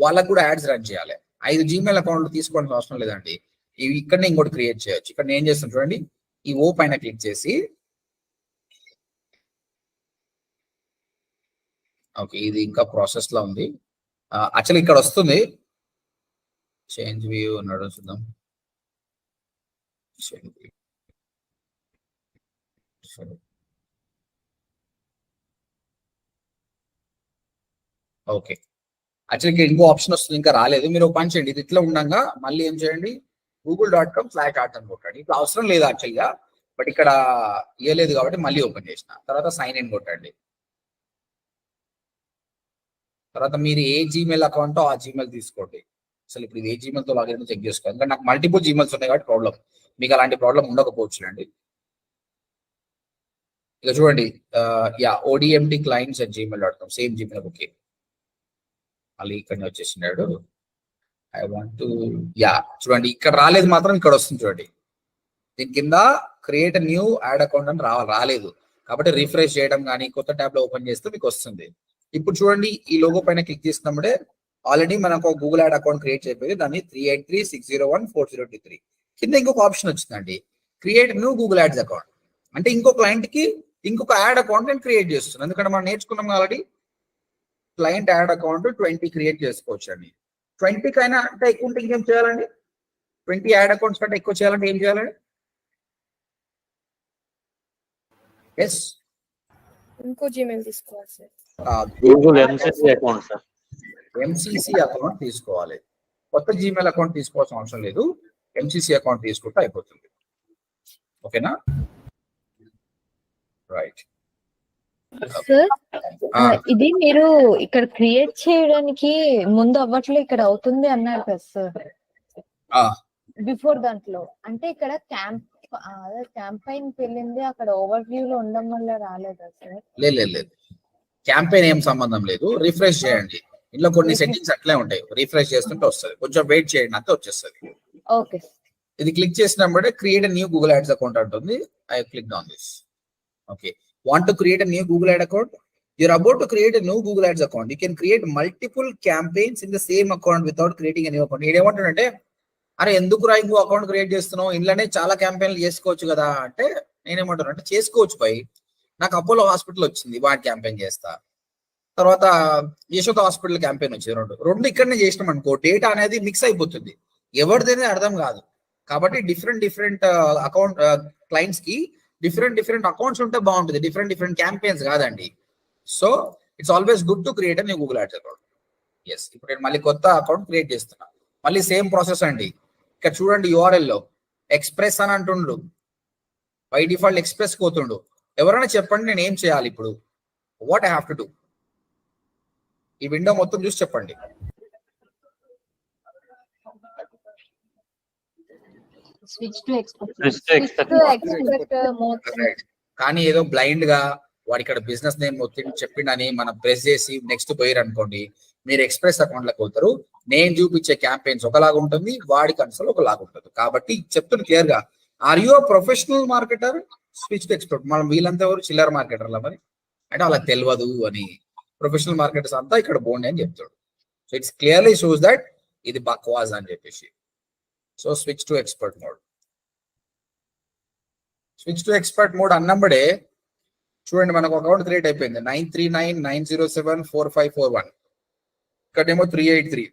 వాళ్ళకు కూడా యాడ్స్ రన్ చేయాలి. 5 జీమెయిల్ అకౌంట్లు తీసుకోవాల్సిన అవసరం లేదండి. ఇవి ఇక్కడనే ఇంకోటి క్రియేట్ చేయొచ్చు. ఇక్కడ నేను చేస్తాను చూడండి, ఈ ఓ పైన క్లిక్ చేసి, ఓకే ఇది ఇంకా ప్రాసెస్ లో ఉంది. యాక్చువల్లీ ఇక్కడ వస్తుంది, చేంజ్ వ్యూ ఉన్నాడు చూద్దాం. ఓకే, యాక్చువల్లీ ఇంకో ఆప్షన్ వస్తుంది, ఇంకా రాలేదు. మీరు పని చేయండి, ఇది ఇట్లా ఉండగా మళ్ళీ ఏం చేయండి, google.com/ads అని కొట్టండి. ఇట్లా అవసరం లేదు యాక్చువల్గా, బట్ ఇక్కడ ఇవ్వలేదు కాబట్టి మళ్ళీ ఓపెన్ చేసిన. తర్వాత సైన్ ఇన్ కొట్టండి. తర్వాత మీరు ఏ జీమెయిల్ అకౌంటో ఆ జీమెయిల్ తీసుకోండి. అసలు ఇప్పుడు ఇది ఏ జీమెయిల్తో లాగిన్ చెక్ చేసుకోవాలి. ఎందుకంటే నాకు మల్టిపుల్ జీమెయిల్స్ ఉన్నాయి కాబట్టి ప్రాబ్లం. మీకు అలాంటి ప్రాబ్లం ఉండకపోవచ్చులేండి. ఇక చూడండి, odmtclients@gmail.com సేమ్ జీమెయిల్. ఓకే, మళ్ళీ ఇక్కడ వచ్చేసినాడు. ఐ వాంట్ టు చూడండి, ఇక్కడ రాలేదు, మాత్రం ఇక్కడ వస్తుంది చూడండి. దీని కింద క్రియేట్ న్యూ యాడ్ అకౌంట్ అని రాలేదు కాబట్టి రిఫ్రెష్ చేయడం కానీ కొత్త ట్యాబ్ లో ఓపెన్ చేస్తే మీకు వస్తుంది. ఇప్పుడు చూడండి, ఈ లోగో పైన క్లిక్ చేసినప్పుడే ఆల్రెడీ మనకు గూగుల్ యాడ్ అకౌంట్ క్రియేట్ అయిపోయింది. దాన్ని 38360140223 కింద ఇంకొక ఆప్షన్ వచ్చిందండి, create new Google ads account. అంటే ఇంకో క్లయింట్ కి ఇంకొక యాడ్ అకౌంట్ నేను క్రియేట్ చేస్తున్నాను. ఎందుకంటే మనం నేర్చుకున్నాం already, client add account 20 create చేసుకోవచ్చు అండి. 20 కైనా అంటే ఎక్కువ ఉంటే ఇంకేం చేయాలండి? 20 యాడ్ అకౌంట్స్ కంటే ఎక్కువ చేయాలంటే ఏం చేయాలండి? ఎస్, ఇంకో జీమెయిల్ తీసుకోవాలి sir. Google MCC account sir. MCC account తీసుకోవాలి. కొత్త జీమెయిల్ అకౌంట్ తీసుకోవాల్సిన అవసరం లేదు, ఎంసీసీ అకౌంట్ తీసుకుంటే అయిపోతుంది. ఓకేనా? రైట్. సార్ ఆ, ఇది మీరు ఇక్కడ క్రియేట్ చేయడానికి ముందు అవ్వట్లో ఇక్కడ అవుతుంది అన్నారు కదా సార్ ఆ, బిఫోర్ దాంట్లో అంటే ఇక్కడ క్యాంపైన్ వెళ్ళింది అక్కడ ఓవర్ వ్యూ లో ఉండడం వల్ల రాలేదా సార్? లేదు క్యాంపెయిన్ ఏం సంబంధం లేదు. రిఫ్రెష్ చేయండి. ఇంట్లో కొన్ని సెట్టింగ్స్ అట్లే ఉంటాయి. రిఫ్రెష్ చేస్తుంటే వస్తుంది. కొంచెం వెయిట్ చేయండి, అంతే వచ్చేస్తుంది. ఓకే ఇది క్లిక్ చేసినప్పుడే create new Google ads account అంటుంది. I click on this. Okay, want to create new Google ad account. You're about to create a new Google Ads account. You can create multiple campaigns in the same account without creating a new account. ఏమంటాడంటే, అరే ఎందుకు ఇంకో account create చేస్తున్నావు, ఇంట్లోనే చాలా క్యాంపెయిన్లు చేసుకోవచ్చు కదా అంటే, నేనేమంటాను అంటే చేసుకోవచ్చు పై. నాకు అపోలో హాస్పిటల్ వచ్చింది, వాటి క్యాంపెయిన్ చేస్తా. తర్వాత యశోద హాస్పిటల్ క్యాంపెయిన్ వచ్చింది. రెండు ఇక్కడనే చేసినాం అనుకో, డేటా అనేది మిక్స్ అయిపోతుంది, ఎవరిదైనా అర్థం కాదు. కాబట్టి డిఫరెంట్ అకౌంట్ క్లయింట్స్ కి డిఫరెంట్ అకౌంట్స్ ఉంటే బాగుంటుంది, డిఫరెంట్ క్యాంపెయిన్స్ కాదండి. So it's always good to create new Google ads account. Yes, ఇప్పుడు నేను మళ్ళీ కొత్త అకౌంట్ క్రియేట్ చేస్తున్నా. మళ్ళీ సేమ్ ప్రాసెస్ అండి. ఇక్కడ చూడండి, URL లో ఎక్స్ప్రెస్ అని అంటుండు, బై డిఫాల్ట్ ఎక్స్ప్రెస్ పోతుండు. ఎవరైనా చెప్పండి నేను ఏం చేయాలి ఇప్పుడు, what I have to do? ఈ విండో మొత్తం చూసి చెప్పండి. Switch to expect Right. కానీ ఏదో బ్లైండ్ గా వాడు ఇక్కడ బిజినెస్ నేమ్ చెప్పిండని మనం ప్రెస్ చేసి నెక్స్ట్ పోయారు అనుకోండి, మీరు ఎక్స్ప్రెస్ అకౌంట్ లకు పోతారు. నేను చూపించే క్యాంపెయిన్స్ ఒకలాగా ఉంటుంది, వాడి కన్సల్ ఒకలాగా ఉంటుంది. కాబట్టి చెప్తున్నా క్లియర్ గా, are you professional marketer, switch to expert. మనం వీళ్ళంతా ఎవరు చిల్లర మార్కెటర్లా మరి అంటే వాళ్ళకి తెలియదు అని. ప్రొఫెషనల్ మార్కెటర్స్ అంతా ఇక్కడ పోండి అని చెప్తాడు. So it's clearly shows that ఇది బక్వాస్ అని చెప్పేసి. So switch to expert mode. Switch to expert mode అన్నప్పుడే చూడండి, మనకు అకౌంట్ క్రియేట్ అయిపోయింది. 9399074541. ఇక్కడేమో 383.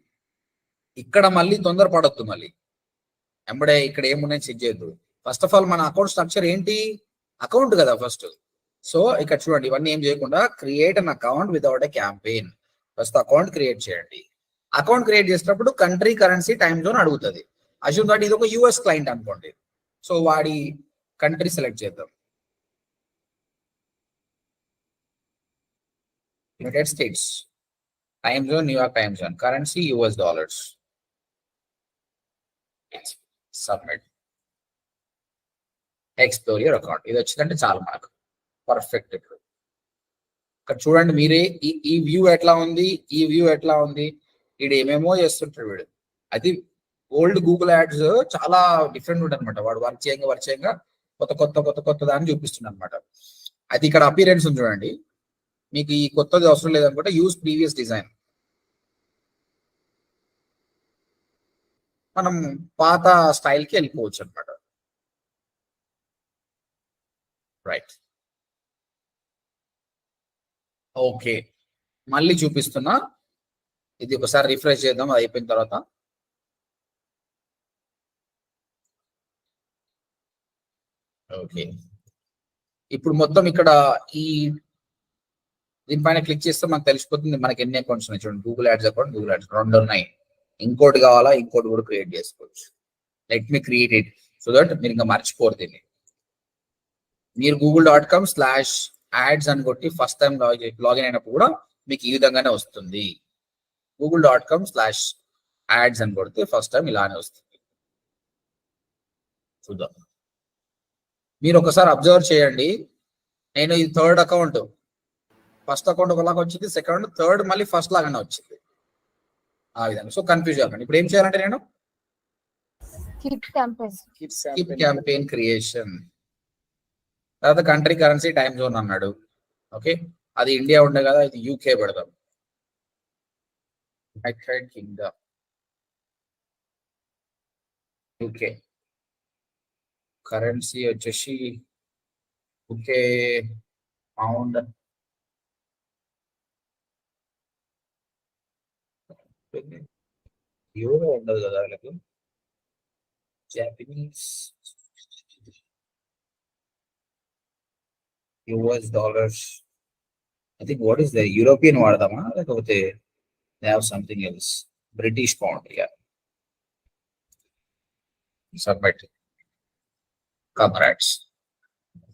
ఇక్కడ మళ్ళీ తొందర పడద్దు, మళ్ళీ ఎంబడే ఇక్కడ ఏమున్నాయని చెక్ చేయొద్దు. ఫస్ట్ ఆఫ్ ఆల్ మన అకౌంట్ స్ట్రక్చర్ ఏంటి, అకౌంట్ కదా ఫస్ట్. సో ఇక్కడ చూడండి, ఇవన్నీ ఏం చేయకుండా create an account without a campaign. First account create చేయండి. అకౌంట్ క్రియేట్ చేసినప్పుడు కంట్రీ, కరెన్సీ, టైమ్ జోన్ అడుగుతుంది. అజ్యూమ్ దట్ ఇది ఒక US క్లయింట్ అనుకోండి. సో వాడి కంట్రీ సెలెక్ట్ చేద్దాం, United States. Time zone, New York time zone. Currency, US dollars. Submit. Explore your account. ఇది వచ్చిందంటే చాలు మనకు పర్ఫెక్ట్. ఇప్పుడు ఇక్కడ చూడండి మీరే, ఈ వ్యూ ఎట్లా ఉంది, ఈ వ్యూ ఎట్లా ఉంది. వీడు ఏమేమో చేస్తుంటాడు వీడు. అది ఓల్డ్ గూగుల్ యాడ్స్ చాలా డిఫరెంట్ ఉంటుంది అనమాట. వాడు వర్క్ చేయంగా కొత్త దాన్ని చూపిస్తుంది అనమాట. అది ఇక్కడ అపీరెన్స్ ఉంది చూడండి. మీకు ఈ కొత్తది అవసరం లేదనుకుంటే యూజ్ ప్రీవియస్ డిజైన్. మనం పాత స్టైల్కి వెళ్ళిపోవచ్చు అనమాట. Right, okay. మళ్ళీ చూపిస్తున్నా, ఇది ఒకసారి రిఫ్రెష్ చేద్దాం. అది అయిపోయిన తర్వాత ఓకే. ఇప్పుడు మొత్తం ఇక్కడ దీనిపైన క్లిక్ చేస్తే మనకు తెలిసిపోతుంది మనకి ఎన్ని అకౌంట్స్ ఉన్నాయి. చూడండి, Google ads account, Google ads 2 ఉన్నాయి. ఇంకోటి కావాలా, ఇంకోటి కూడా క్రియేట్ చేసుకోవచ్చు. Let me create it so that మీరు ఇంకా మర్చిపోరు దీన్ని. మీరు google.com/ads అని కొట్టి ఫస్ట్ టైం లాగిన్ అయినప్పుడు కూడా మీకు ఈ విధంగానే వస్తుంది. google.com/ads అని కొడితే ఫస్ట్ టైం ఇలానే వస్తుంది. చూద్దాం. మీరు ఒకసారి అబ్జర్వ్ చేయండి. నేను ఇది థర్డ్ అకౌంట్, ఫస్ట్ అకౌంట్ ఒకలాగా వచ్చింది, సెకండ్, థర్డ్ మళ్ళీ ఫస్ట్ లాగానే వచ్చింది. ఆ విధంగా. సో కన్ఫ్యూజ్ అవ్వకండి. ఇప్పుడు ఏం చేయాలంటే నేను స్కిప్ క్యాంపెయిన్ క్రియేషన్, తర్వాత కంట్రీ, కరెన్సీ, టైమ్ జోన్ అన్నాడు. ఓకే, అది ఇండియా ఉండే కదా, ఇది UK పెడదాం. United Kingdom, UK. కరెన్సీ వచ్చేసి UK పౌండ్. యూరో ఉండదు కదా వాళ్ళకు. Japanese, US dollars. I think what is the European వాడదామా లేకపోతే they have something else. British pound. Yeah. Submit. Congrats.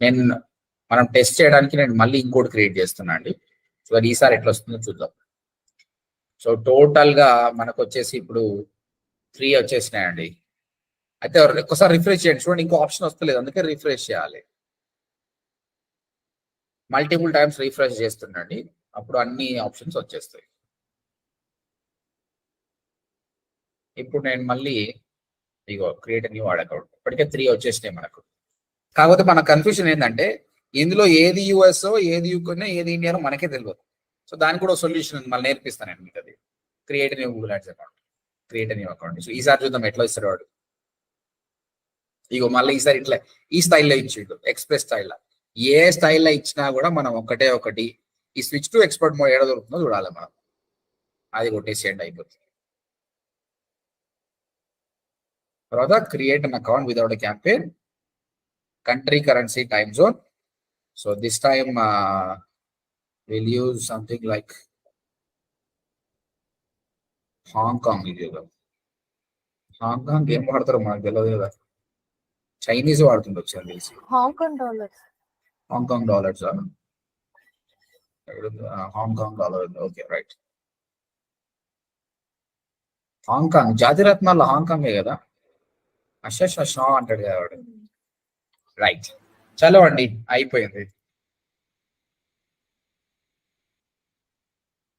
నేను మనం టెస్ట్ చేయడానికి నేను మళ్ళీ ఇంకోటి క్రియేట్ చేస్తున్నా అండి. సో ఈసారి ఎట్లా వస్తుందో చూద్దాం. సో టోటల్ గా మనకు వచ్చేసి ఇప్పుడు 3 వచ్చేసినాయండి. అయితే ఒక్కసారి రిఫ్రెష్ చేయండి, చూడండి ఇంకో ఆప్షన్ వస్తలేదు, అందుకే రిఫ్రెష్ చేయాలి. మల్టిపుల్ టైమ్స్ రిఫ్రెష్ చేస్తుండండి, అప్పుడు అన్ని ఆప్షన్స్ వచ్చేస్తాయి. ఇప్పుడు నేను మళ్ళీ ఇగో క్రియేట్ న్యూ యాడ్ అకౌంట్, ఇప్పటికే 3 వచ్చేసినాయి మనకు. కాకపోతే మన కన్ఫ్యూజన్ ఏంటంటే ఇందులో ఏది యూఎస్ ఏది యూకే ఏది ఇండియానో మనకే తెలియదు. సో దానికి కూడా సొల్యూషన్ మళ్ళీ నేర్పిస్తాను నేను మీకు. అది create new Google ads account, create new account. So ఈసారి చూద్దాం ఎట్లా ఇస్తాడు వాడు. ఇగో మళ్ళీ ఈసారి ఇట్లా ఈ స్టైల్లో ఇచ్చిండు, ఎక్స్ప్రెస్ స్టైల్లో. ఏ స్టైల్లో ఇచ్చినా కూడా మనం ఒకటి ఈ స్విచ్ టు ఎక్స్పర్ట్ మోడ్ ఏడ దొరుకుతుందో చూడాలి మనం. అది కొట్టేసేయండి అయిపోతుంది. తర్వాత create an account without a campaign, country, currency, time zone. So this time will use something like Hong Kong. ఇది హాంకాంగ్ ఏం వాడతారో మనకు తెలియదు కదా, చైనీస్ వాడుతుండొచ్చు అని తెలిసి. Hong Kong dollars, Hong Kong dollars, Hong Kong dollar. Okay right. Hong Kong జాతిరత్నాల్లో హాంకాంగే కదా, షా అంటాడు కదా వాడు. రైట్, చలో అండి అయిపోయింది.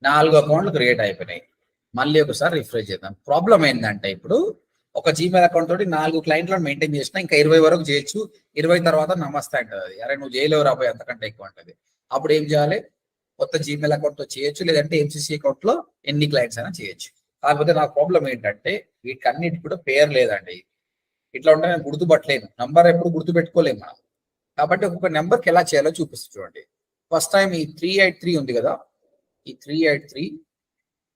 4 అకౌంట్లు క్రియేట్ అయిపోయినాయి. మళ్ళీ ఒకసారి రిఫ్రెష్ చేద్దాం. ప్రాబ్లం ఏంటంటే ఇప్పుడు ఒక జీమెయిల్ అకౌంట్ తోటి 4 క్లయింట్లను మెయింటైన్ చేసినా ఇంకా 20 వరకు చేయొచ్చు. 20 తర్వాత నమస్తే అంటది అది. అరే నువ్వు చేయలేవు రాబోయే అంతకంటే ఎక్కువ అంటది. అప్పుడు ఏం చేయాలి? కొత్త జీమెయిల్ అకౌంట్ తో చేయొచ్చు, లేదంటే ఎంసీసీ అకౌంట్ లో ఎన్ని క్లయింట్స్ అయినా చేయొచ్చు. కాకపోతే నా ప్రాబ్లం ఏంటంటే వీటికి అన్నిటి కూడా పేరు లేదండి. ఇట్లా ఉంటే నేను గుర్తుపట్టలేను, నంబర్ ఎప్పుడు గుర్తు పెట్టుకోలేము మనం. కాబట్టి ఒక్కొక్క నెంబర్కి ఎలా చేయాలో చూపిస్తుంది చూడండి. ఫస్ట్ టైం ఈ 383 ఉంది కదా, ఈ 383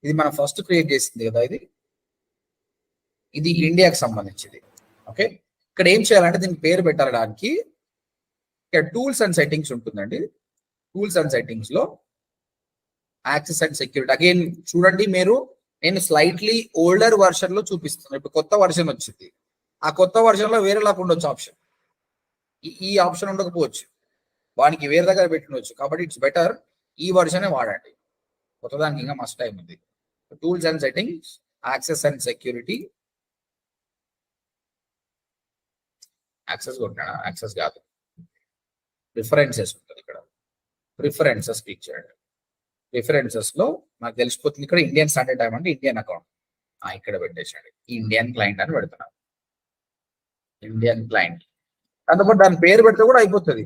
ఇది మనం ఫస్ట్ క్రియేట్ చేసింది కదా, ఇది ఇండియాకి సంబంధించింది. ఓకే, ఇక్కడ ఏం చేయాలంటే దీనికి పేరు పెట్టడానికి ఇక్కడ టూల్స్ అండ్ సెట్టింగ్స్ ఉంటుందండి. టూల్స్ అండ్ సెట్టింగ్స్ లో యాక్సెస్ అండ్ సెక్యూరిటీ. అగైన్ చూడండి, నేను స్లైట్లీ ఓల్డర్ వర్షన్ లో చూపిస్తున్నాను. ఇప్పుడు కొత్త వర్షన్ వచ్చింది, ఆ కొత్త వర్షన్ లో వేరేలాగా ఉండొచ్చు ఆప్షన్. ఈ ఆప్షన్ ఉండకపోవచ్చు, వానికి వేరే దగ్గర పెట్టినవచ్చు. కాబట్టి ఇట్స్ బెటర్ ఈ వర్షనే వాడండి. కొత్తదానికి ఇంకా మస్ట్ టైం ఉంది. Tools and settings, access and security. Access కొట్టాడా? యాక్సెస్ కాదు, ప్రిఫరెన్సెస్ ఉంటుంది ఇక్కడ. ప్రిఫరెన్సెస్ క్లిక్ చేయండి. ప్రిఫరెన్సెస్ లో నాకు తెలిసిపోతుంది ఇక్కడ ఇండియన్ స్టాండర్డ్ టైం అంటే ఇండియన్ అకౌంట్ ఇక్కడ పెట్టేసండి. ఇండియన్ క్లయింట్ అని పెడుతున్నాను, ఇండియన్ క్లయింట్. దాంతోపాటు దాని పేరు పెడితే కూడా అయిపోతుంది.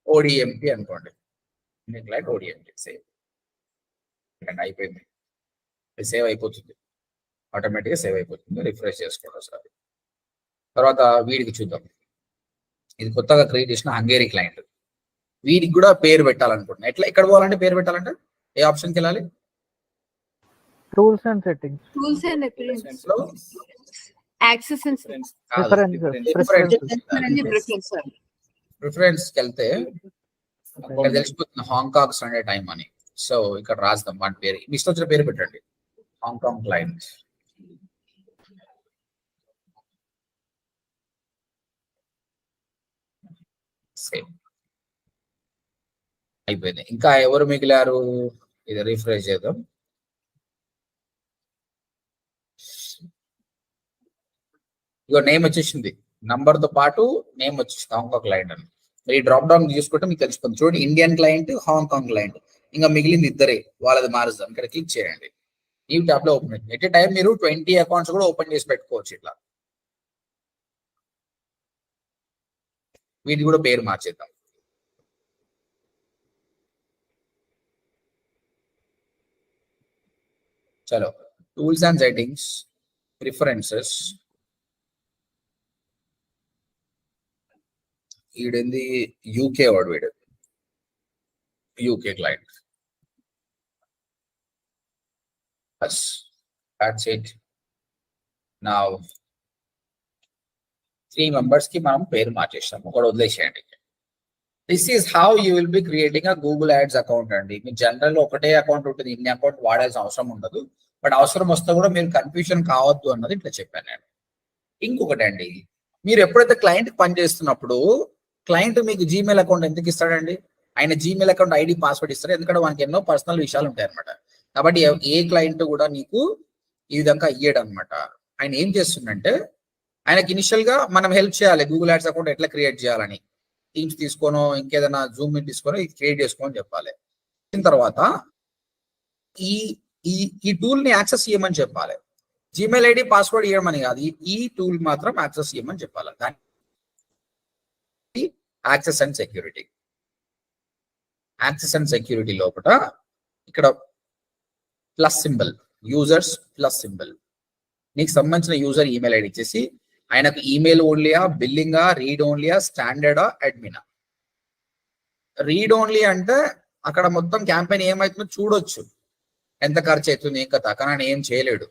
ఓడిఎంపి అనుకోండి, ఇండియన్ క్లయింట్ ఓడిఎంపి. సేవ్ అయిపోయింది, సేవ్ అయిపోతుంది, ఆటోమేటిక్గా సేవ్ అయిపోతుంది. రిఫ్రెష్ చేసుకోండి ఒకసారి. తర్వాత వీడికి చూద్దాం. ఇది కొత్తగా క్రియేట్ చేసిన హంగేరీ క్లయింట్. వీడికి కూడా పేరు పెట్టాలనుకుంటున్నా. ఎక్కడ పోవాలంటే పేరు పెట్టాలంటే ఏ ఆప్షన్కి వెళ్ళాలి? Tools and settings, tools and access and ప్రిఫరెన్స్కి వెళ్తే ఇక్కడ తెలిసిపోతుంది హాంకాంగ్ స్టాండర్డ్ టైం అని. సో ఇక్కడ రాద్దాం వాటి పేరు, మీ ఇష్టం వచ్చిన పేరు పెట్టండి. Hong Kong client. సేమ్ అయిపోయింది. ఇంకా ఎవరు మిగిలారు? ఇది రిఫ్రెష్ చేద్దాం. ఇగో నేమ్ వచ్చేసింది, నంబర్ తో పాటు నేమ్ వచ్చేసింది హాంకాంగ్ క్లయింట్ అని. ఈ డ్రాప్ డౌన్ చూసుకుంటే మీకు తెలిసిపోతుంది. చూడండి, ఇండియన్ క్లయింట్, హాంకాంగ్ క్లయింట్. ఇంకా మిగిలింది ఇద్దరే, వాళ్ళది మారుద్దాం. ఇక్కడ క్లిక్ చేయండి, న్యూ ట్యాబ్ లో ఓపెన్ అవుతుంది. ఎట్ ఏ టైం మీరు 20 అకౌంట్స్ కూడా ఓపెన్ చేసి పెట్టుకోవచ్చు. ఇట్లా వీటి కూడా పేరు మార్చేద్దాం. చలో, టూల్స్ అండ్ సెట్టింగ్స్, ప్రిఫరెన్సెస్. వీడింది యూకే వాడు, వీడు UK client. That's it. Now 3 members కి మనం పేరు మార్చేస్తాం, ఒకటి వదిలేసేయండి. This is how you will be creating a Google ads account అండి. మీ జనరల్ ఒకటే అకౌంట్ ఉంటుంది, ఇన్ని అకౌంట్ వాడాల్సిన అవసరం ఉండదు. బట్ అవసరం వస్తే కూడా మీరు కన్ఫ్యూజన్ కావద్దు అన్నది ఇట్లా చెప్పాను నేను. ఇంకొకటి అండి, మీరు ఎప్పుడైతే క్లయింట్ పని చేస్తున్నప్పుడు క్లయింట్ మీకు జీమెయిల్ అకౌంట్ ఎందుకు ఇస్తాడండి? ఆయన జీమెయిల్ అకౌంట్ ఐడి పాస్వర్డ్ ఇస్తారు, ఎందుకంటే మనకి ఎన్నో పర్సనల్ విషయాలు ఉంటాయి అనమాట. కాబట్టి ఏ క్లయింట్ కూడా నీకు ఈ విధంగా ఇయ్యడు అనమాట. ఆయన ఏం చేస్తుందంటే, ఆయనకి ఇనిషియల్ గా మనం హెల్ప్ చేయాలి గూగుల్ యాడ్స్ అకౌంట్ ఎట్లా క్రియేట్ చేయాలని. టీమ్స్ తీసుకోనో ఇంకేదైనా జూమ్ మీట్ తీసుకొని ఇది క్రియేట్ చేసుకోని చెప్పాలి. తర్వాత ఈ ఈ ఈ టూల్ ని యాక్సెస్ చేయమని చెప్పాలి. జీమెయిల్ ఐడి పాస్వర్డ్ ఇవ్వమని కాదు, ఈ టూల్ మాత్రం యాక్సెస్ చేయమని చెప్పాలి. దాని access and security. Access and security లోపల ఇక్కడ plus symbol, users plus symbol, నీకు సంబంధించిన యూజర్ ఈమెయిల్ ఐడి ఇచ్చేసి ఆయనకు ఈమెయిల్ ఓన్లీయా, బిల్లింగా, రీడ్ ఓన్లీయా, స్టాండర్డా, అడ్మినా. రీడ్ ఓన్లీ అంటే అక్కడ మొత్తం క్యాంపెయిన్ ఏమవుతుందో చూడొచ్చు, ఎంత ఖర్చు అవుతుంది ఏం కథ, కానీ ఆయన ఏం చేయలేడు.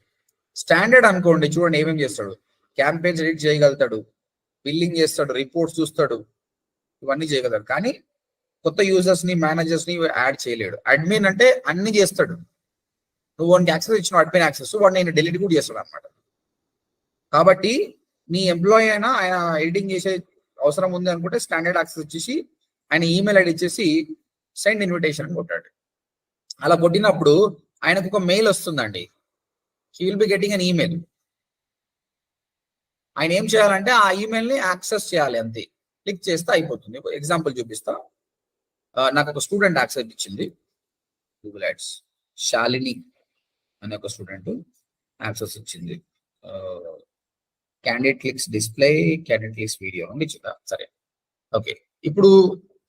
స్టాండర్డ్ అనుకోండి, చూడండి ఏమేమి చేస్తాడు, క్యాంపెయిన్స్ ఎడిట్ చేయగలుగుతాడు, బిల్లింగ్ చేస్తాడు, రిపోర్ట్స్ చూస్తాడు, ఇవన్నీ చేయగలుగుతాడు. కానీ కొత్త యూజర్స్ ని, మేనేజర్స్ ని యాడ్ చేయలేడు. అడ్మిన్ అంటే అన్ని చేస్తాడు. నువ్వు వానికి యాక్సెస్ ఇచ్చిన అడ్మిన్ యాక్సెస్, వాడు నేను డిలీట్ కూడా చేస్తాడు అనమాట. కాబట్టి నీ ఎంప్లాయీ అయినా ఆయన ఎడిటింగ్ చేసే అవసరం ఉంది అనుకుంటే స్టాండర్డ్ యాక్సెస్ ఇచ్చేసి ఆయన ఈమెయిల్ ఐడి ఇచ్చేసి సెండ్ ఇన్విటేషన్ కొట్టాడు. అలా కొట్టినప్పుడు ఆయనకు ఒక మెయిల్ వస్తుందండి. He will be getting an email. ఆయన ఏం చేయాలంటే ఆ ఈమెయిల్ ని యాక్సెస్ చేయాలి, అంతే. క్లిక్ చేస్తే అయిపోతుంది. ఎగ్జాంపుల్ చూపిస్తా. నాకు ఒక స్టూడెంట్ యాక్సెస్ ఇచ్చింది గూగుల్ యాడ్స్, శాలిని అనే ఒక స్టూడెంట్ యాక్సెస్ ఇచ్చింది. Candidate clicks display, candidate clicks video అని ఇచ్చిందా, సరే ఓకే. ఇప్పుడు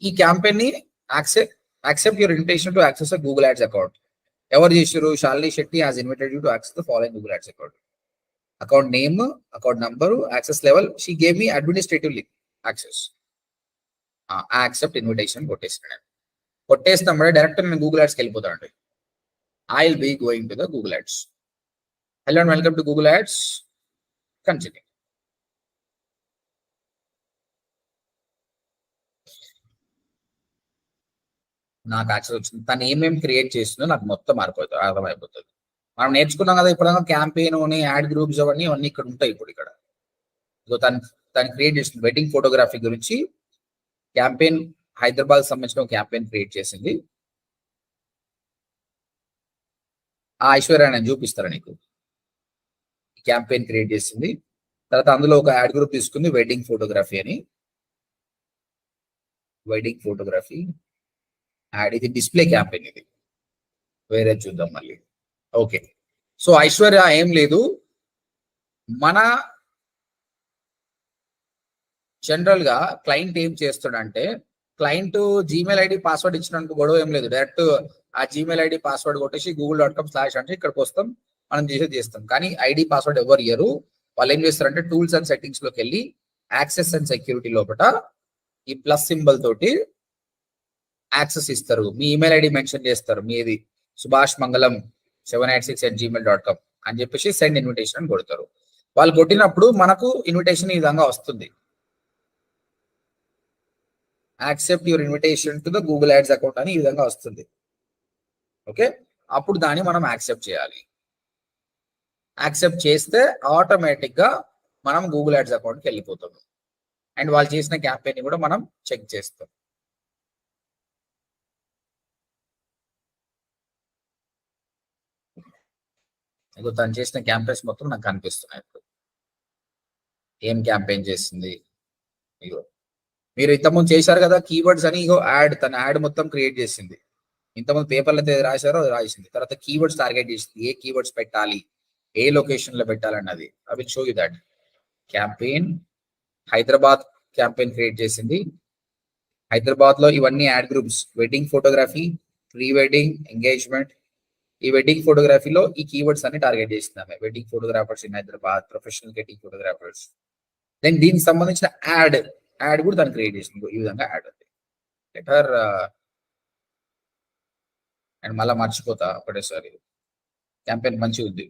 ఈ క్యాంపెయిన్ ని accept your invitation to access Google ads account. ఎవరు చేశారు? Shalini Shetty has invited you to access the following Google ads account. Account name, account number, access level. She gave me administrative access. Accept invitation కొట్టేస్తాను. కొట్టేస్తాం direct నేను Google యాడ్స్కి వెళ్ళిపోతానండి. I will be going to the Google ads. Hello and welcome to Google ads. Continue. నాకు access వచ్చింది. తను ఏమేమి create చేస్తుందో నాకు మొత్తం అర్థమైపోతుంది. మనం నేర్చుకున్నాం కదా ఇప్పుడు క్యాంపెయిన్, యాడ్ గ్రూప్స్ అవన్నీ ఇక్కడ ఉంటాయి. ఇప్పుడు ఇక్కడ తను క్రియేట్ చేసింది వెడ్డింగ్ ఫోటోగ్రఫీ గురించి క్యాంపెయిన్, హైదరాబాద్ సంబంధించిన క్యాంపెయిన్ క్రియేట్ చేసింది. ఆ ఐశ్వర్య నేను చూపిస్తారా నీకు. క్యాంపెయిన్ క్రియేట్ చేసింది, తర్వాత అందులో ఒక యాడ్ గ్రూప్ తీసుకుంది వెడ్డింగ్ ఫోటోగ్రఫీ అని. వెడ్డింగ్ ఫోటోగ్రఫీ యాడ్, ఇది డిస్ప్లే క్యాంపెయిన్, ఇది వేరే చూద్దాం మళ్ళీ. ఓకే, సో ఐశ్వర్య ఏం లేదు, మన జనరల్ గా క్లయింట్ ఏం చేస్తాడంటే, క్లయింట్ జీమెయిల్ ఐడి పాస్వర్డ్ ఇచ్చినందుకు గొడవ ఏం లేదు, డైరెక్ట్ ఆ జీమెయిల్ ఐడి పాస్వర్డ్ కొట్టేసి google.com/ అంటే ఇక్కడికి వస్తాం, మనం చేస్తాం. కానీ ఐడి పాస్వర్డ్ ఎవరు ఇయ్యరు. వాళ్ళు ఏం చేస్తారంటే టూల్స్ అండ్ సెట్టింగ్స్ లోకి వెళ్ళి యాక్సెస్ అండ్ సెక్యూరిటీ లోపల ఈ ప్లస్ సింబల్ తోటి యాక్సెస్ ఇస్తారు. మీ ఈమెయిల్ ఐడి మెన్షన్ చేస్తారు, మీది సుభాష్ మంగళం 786@gmail.com అని చెప్పేసి సెండ్ ఇన్విటేషన్ అని కొడతారు. వాళ్ళు కొట్టినప్పుడు మనకు ఇన్విటేషన్ ఈ విధంగా వస్తుంది. Accept your invitation to the Google ads account అని ఈ విధంగా వస్తుంది. ఓకే, అప్పుడు దాన్ని మనం యాక్సెప్ట్ చేయాలి. యాక్సెప్ట్ చేస్తే ఆటోమేటిక్ గా మనం గూగుల్ యాడ్స్ అకౌంట్కి వెళ్ళిపోతాం. అండ్ వాళ్ళు చేసిన క్యాంపెయిన్ కూడా మనం చెక్ చేస్తాం. ఇగో తను చేసిన క్యాంపెయిన్స్ మొత్తం నాకు కనిపిస్తున్నాయి. ఇప్పుడు ఏం క్యాంపెయిన్ చేసింది, ఇగో మీరు ఇంతకుముందు చేశారు కదా కీవర్డ్స్ అని, ఇగో యాడ్, తన యాడ్ మొత్తం క్రియేట్ చేసింది. ఇంతకుముందు పేపర్లు అయితే రాశారో అది రాసింది. తర్వాత కీవర్డ్స్ టార్గెట్ చేసింది, ఏ కీవర్డ్స్ పెట్టాలి, ఏ లొకేషన్ లో పెట్టాలన్నది. I will show you that. Campaign Hyderabad campaign create చేసింది. హైదరాబాద్ లో ఇవన్నీ ad groups, wedding photography, pre wedding, engagement. ఈ వెడ్డింగ్ ఫోటోగ్రఫీలో ఈ కీవర్డ్స్ అన్ని టార్గెట్ చేసింది ఆమె. Wedding photographers in Hyderabad, professional wedding photographers. Then దీనికి సంబంధించిన యాడ్ కూడా తను క్రియేట్ చేసింది. ఈ విధంగా యాడ్ ఉంది. లెటర్ అండ్ మళ్ళీ మర్చిపోతా ఒకటేసారి. క్యాంపెయిన్ మంచిగా ఉంది.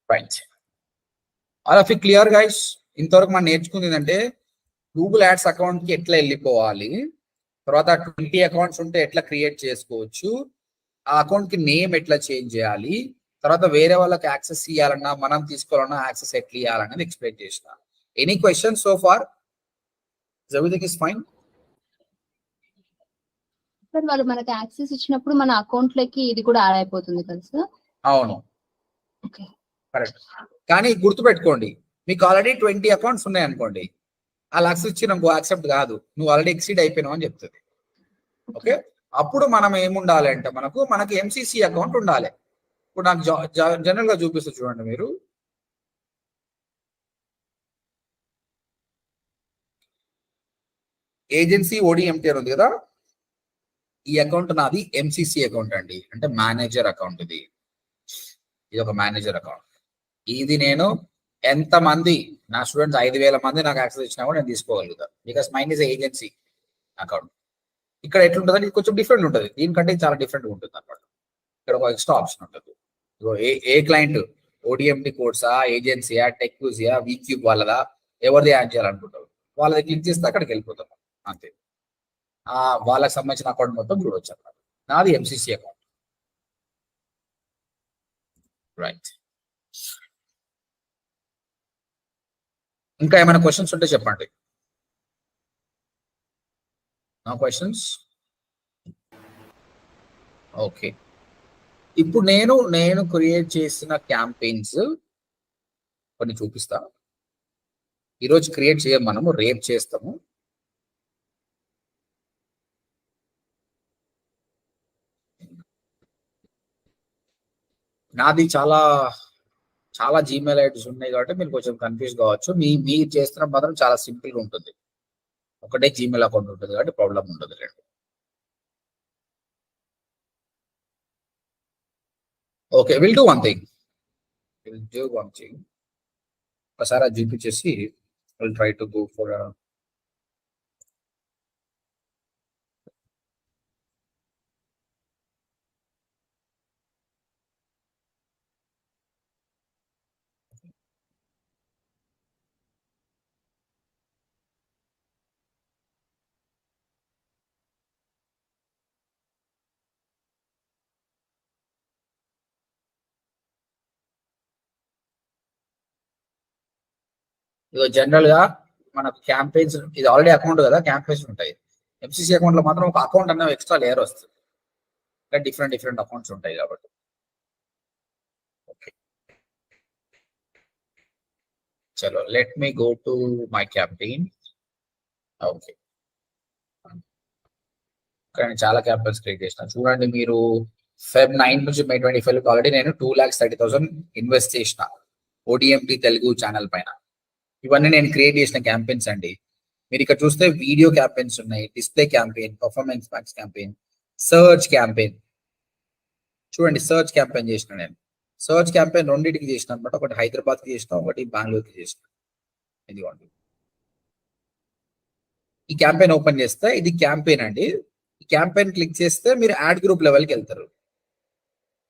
Right, all of you clear guys? ఇంతవరకు మనం నేర్చుకుంది ఏంటంటే గూగుల్ యాడ్స్ అకౌంట్ కి ఎట్లా వెళ్ళిపోవాలి, తర్వాత 20 అకౌంట్స్ ఉంటే ఎట్లా క్రియేట్ చేసుకోవచ్చు, ఆ అకౌంట్ కి నేమ్ ఎట్లా చేంజ్ చేయాలి, తర్వాత వేరే వాళ్ళకి యాక్సెస్ ఇవ్వాలన్నా మనం తీసుకోవాలన్నా యాక్సెస్ ఎట్లా ఇవ్వాలన్నది ఎక్స్ప్లెయిన్ చేసిన. Any question so far? Everything is fine? Sir వాళ్ళు మనకి యాక్సెస్ ఇచ్చినప్పుడు మన అకౌంట్ లకి ఇది కూడా యాడ్ అయిపోతుంది కదా సార్? అవును, ఓకే. కరెక్ట్. కానీ గుర్తుపెట్టుకోండి, మీకు ఆల్రెడీ 20 అకౌంట్స్ ఉన్నాయి అనుకోండి, ఆ యాక్సెస్ ఇచ్చి నాకు యాక్సెప్ట్ కాదు, నువ్వు ఆల్రెడీ ఎక్సీడ్ అయిపోయినావు అని చెప్తుంది. ఓకే, అప్పుడు మనం ఏముండాలి అంటే మనకి ఎంసీసీ అకౌంట్ ఉండాలి. ఇప్పుడు నాకు జనరల్ గా చూపిస్తూ చూడండి మీరు. ఏజెన్సీ ఓడిఎంటీ అని ఉంది కదా, ఈ అకౌంట్ నాది ఎంసీసీ అకౌంట్ అండి, అంటే మేనేజర్ అకౌంట్. ఇది ఒక మేనేజర్ అకౌంట్. ఇది నేను ఎంత మంది నా స్టూడెంట్స్ 5,000 మంది నాకు యాక్సెస్ ఇచ్చినా కూడా నేను తీసుకోగలుగుతాను, because mine is agency account. ఇక్కడ ఎట్లుంటుంది, ఇది కొంచెం డిఫరెంట్ ఉంటుంది, దీనికంటే చాలా డిఫరెంట్ ఉంటుంది అనమాట. ఇక్కడ ఒక ఎక్స్ట్రా ఆప్షన్ ఉంటుంది. ఏ క్లయింట్, ఓడిఎంటీ కోడ్సా, ఏజెన్సీయా, టెక్యూజియా, వీక్యూబ్ వాళ్ళదా, ఎవరిది యాడ్ చేయాలనుకుంటారు, వాళ్ళది క్లిక్ చేస్తే అక్కడికి వెళ్ళిపోతాం అంతే. వాళ్ళకి సంబంధించిన అకౌంట్ మొత్తం చూడవచ్చు అన్నమాట. నాది ఎంసీసీ అకౌంట్. రైట్, ఇంకా ఏమైనా క్వశ్చన్స్ ఉంటే చెప్పండి. No questions? ఓకే, ఇప్పుడు నేను క్రియేట్ చేసిన క్యాంపెయిన్స్ కొన్ని చూపిస్తా. ఈరోజు క్రియేట్ చేయం, మనము రేపు చేస్తాము. నాది చాలా జీమెయిల్ ఐడీస్ ఉన్నాయి కాబట్టి మీరు కొంచెం కన్ఫ్యూజ్ కావచ్చు. మీరు చేస్తున్న మాత్రం చాలా సింపుల్ గా ఉంటుంది, ఒకటే జీమెయిల్ అకౌంట్ ఉంటుంది కాబట్టి ప్రాబ్లం ఉండదు. రెండు okay, will do one thing. ఒకసారి అది చూపించేసి will try to go for ఇదో జనరల్ గా మనకు క్యాంపెయిన్స్, ఇది ఆల్రెడీ అకౌంట్ కదా, క్యాంపెయిన్స్ ఉంటాయి. ఎంసీసీ అకౌంట్ లో మాత్రం ఒక అకౌంట్ అన్న ఎక్స్ట్రా లేయర్ వస్తుంది, డిఫరెంట్ అకౌంట్స్ ఉంటాయి కాబట్టి. ఓకే, చలో let me go to my campaign. Okay, కానీ చాలా క్యాంపెయిన్స్ క్రియేట్ చేసిన చూడండి మీరు. Feb 9 నుంచి May 25 ఆల్రెడీ నేను 2,30,000 ఇన్వెస్ట్ చేసిన ఓడిఎంటీ తెలుగు ఛానల్ పైన. ఇవన్నీ నేను క్రియేట్ చేసిన క్యాంపెయిన్స్ అండి. మీరు ఇక్కడ చూస్తే వీడియో క్యాంపెయిన్స్ ఉన్నాయి, display campaign, performance max campaign, search campaign. చూడండి, సర్చ్ క్యాంపెయిన్ చేసిన నేను. సర్చ్ క్యాంపెయిన్ రెండింటికి చేసిన అనమాట, ఒకటి హైదరాబాద్కి చేసిన, ఒకటి బెంగళూరుకి చేసిన. ఇదిగోండి, ఈ క్యాంపెయిన్ ఓపెన్ చేస్తే ఇది క్యాంపెయిన్ అండి. ఈ క్యాంపెయిన్ క్లిక్ చేస్తే మీరు యాడ్ గ్రూప్ లెవెల్కి వెళ్తారు.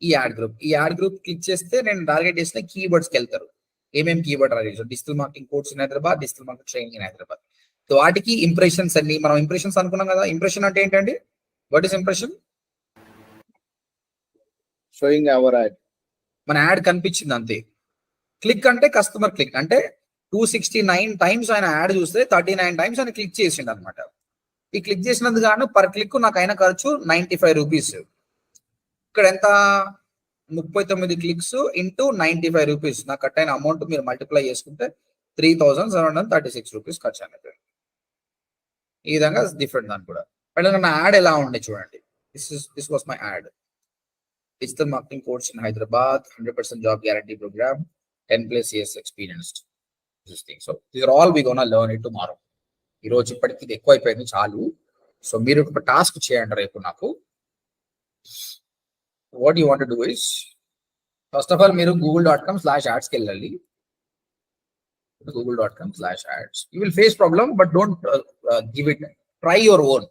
ఈ యాడ్ గ్రూప్ క్లిక్ చేస్తే నేను టార్గెట్ చేసిన కీవర్డ్స్కి వెళ్తారు. ఏమేమి కీవర్డ్ టార్గెట్ చేస్తాం, digital marketing course in Hyderabad, digital marketing training in Hyderabad. So వాటికి ఇంప్రెషన్స్ అన్ని, మనం ఇంప్రెషన్స్ అనుకున్నాం కదా. ఇంప్రెషన్ అంటే ఏంటండి? What is impression? Showing our add, మన యాడ్ కనిపించింది అంతే. క్లిక్ అంటే కస్టమర్ క్లిక్, అంటే 269 టైమ్స్ ఆయన యాడ్ చూస్తే 39 టైమ్స్ ఆయన క్లిక్ చేసిండు అనమాట. ఈ క్లిక్ చేసినందుకు గాను పర్ క్లిక్ నాకు అయిన ఖర్చు 95 రూపీస్. ఇక్కడ ఎంత, 39 క్లిక్స్ ఇంటూ 95 రూపీస్. నాకు కట్ అయిన అమౌంట్ మీరు మల్టిప్లై చేసుకుంటే 3,736 రూపీస్ ఖర్చు అనేది. ఈ విధంగా డిఫరెంట్ దాని కూడా. అండ్ నా యాడ్ ఎలా ఉండే చూడండి. This was my ad. Digital marketing course in Hyderabad, 100% job guarantee programme, 10+ years experienced. So these are all we gonna learn it tomorrow. ఈ రోజు ఇప్పటికి ఇది ఎక్కువ అయిపోయింది, చాలు. సో మీరు ఒక టాస్క్ చేయండి రేపు నాకు. What you want to do is, first of all మీరు google.com/ads కి వెళ్ళాలి. google.com/ads. You will face problem, but don't give it. Try your own.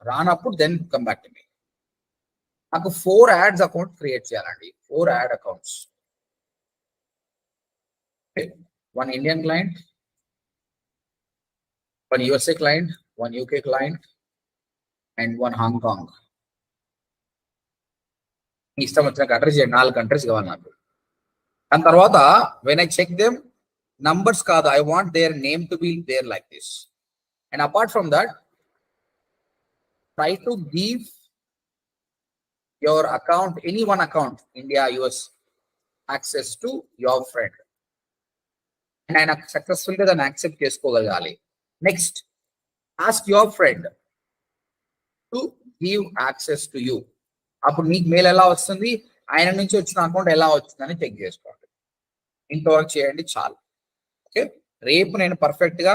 రానప్పుడు then come back to me. నాకు 4 ads అకౌంట్ క్రియేట్ చేయాలండి. 4 ad accounts. one Indian client, one USA client, one UK client, and one Hong Kong. ఇష్టం వచ్చిన countries 4 countries కావాలి నాకు. దాని తర్వాత when I check them, numbers కాదు, I want their name to be there like this. And apart from that, try to give your account, any one account, India, US, access to your friend. And ఆయన successful గా దాన్ని accept చేసుకోగలగాలి. Next, ask your friend to give access to you. అప్పుడు నీకు mail ఎలా వస్తుంది, ఆయన నుంచి వచ్చిన అకౌంట్ ఎలా వచ్చిందని చెక్ చేసుకోండి. ఇంతవరకు చేయండి చాలు. ఓకే, రేపు నేను పర్ఫెక్ట్ గా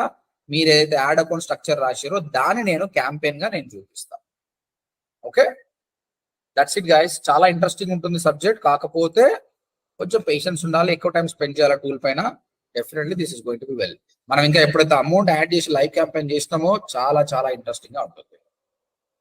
మీరు ఏదైతే యాడ్ అకౌంట్ స్ట్రక్చర్ రాశారో దాన్ని నేను క్యాంపెయిన్ గా నేను చూపిస్తాను. Okay, that's it guys. చాలా ఇంట్రెస్టింగ్ ఉంటుంది సబ్జెక్ట్, కాకపోతే కొంచెం పేషెన్స్ ఉండాలి, ఎక్కువ టైం స్పెండ్ చేయాలి టూల్ పైన. Definitely this is going to be well. మనం ఇంకా ఎప్పుడైతే అమౌంట్ యాడ్ చేసి లైవ్ క్యాంపెయిన్ చేసినామో చాలా చాలా ఇంట్రెస్టింగ్ గా ఉంటుంది.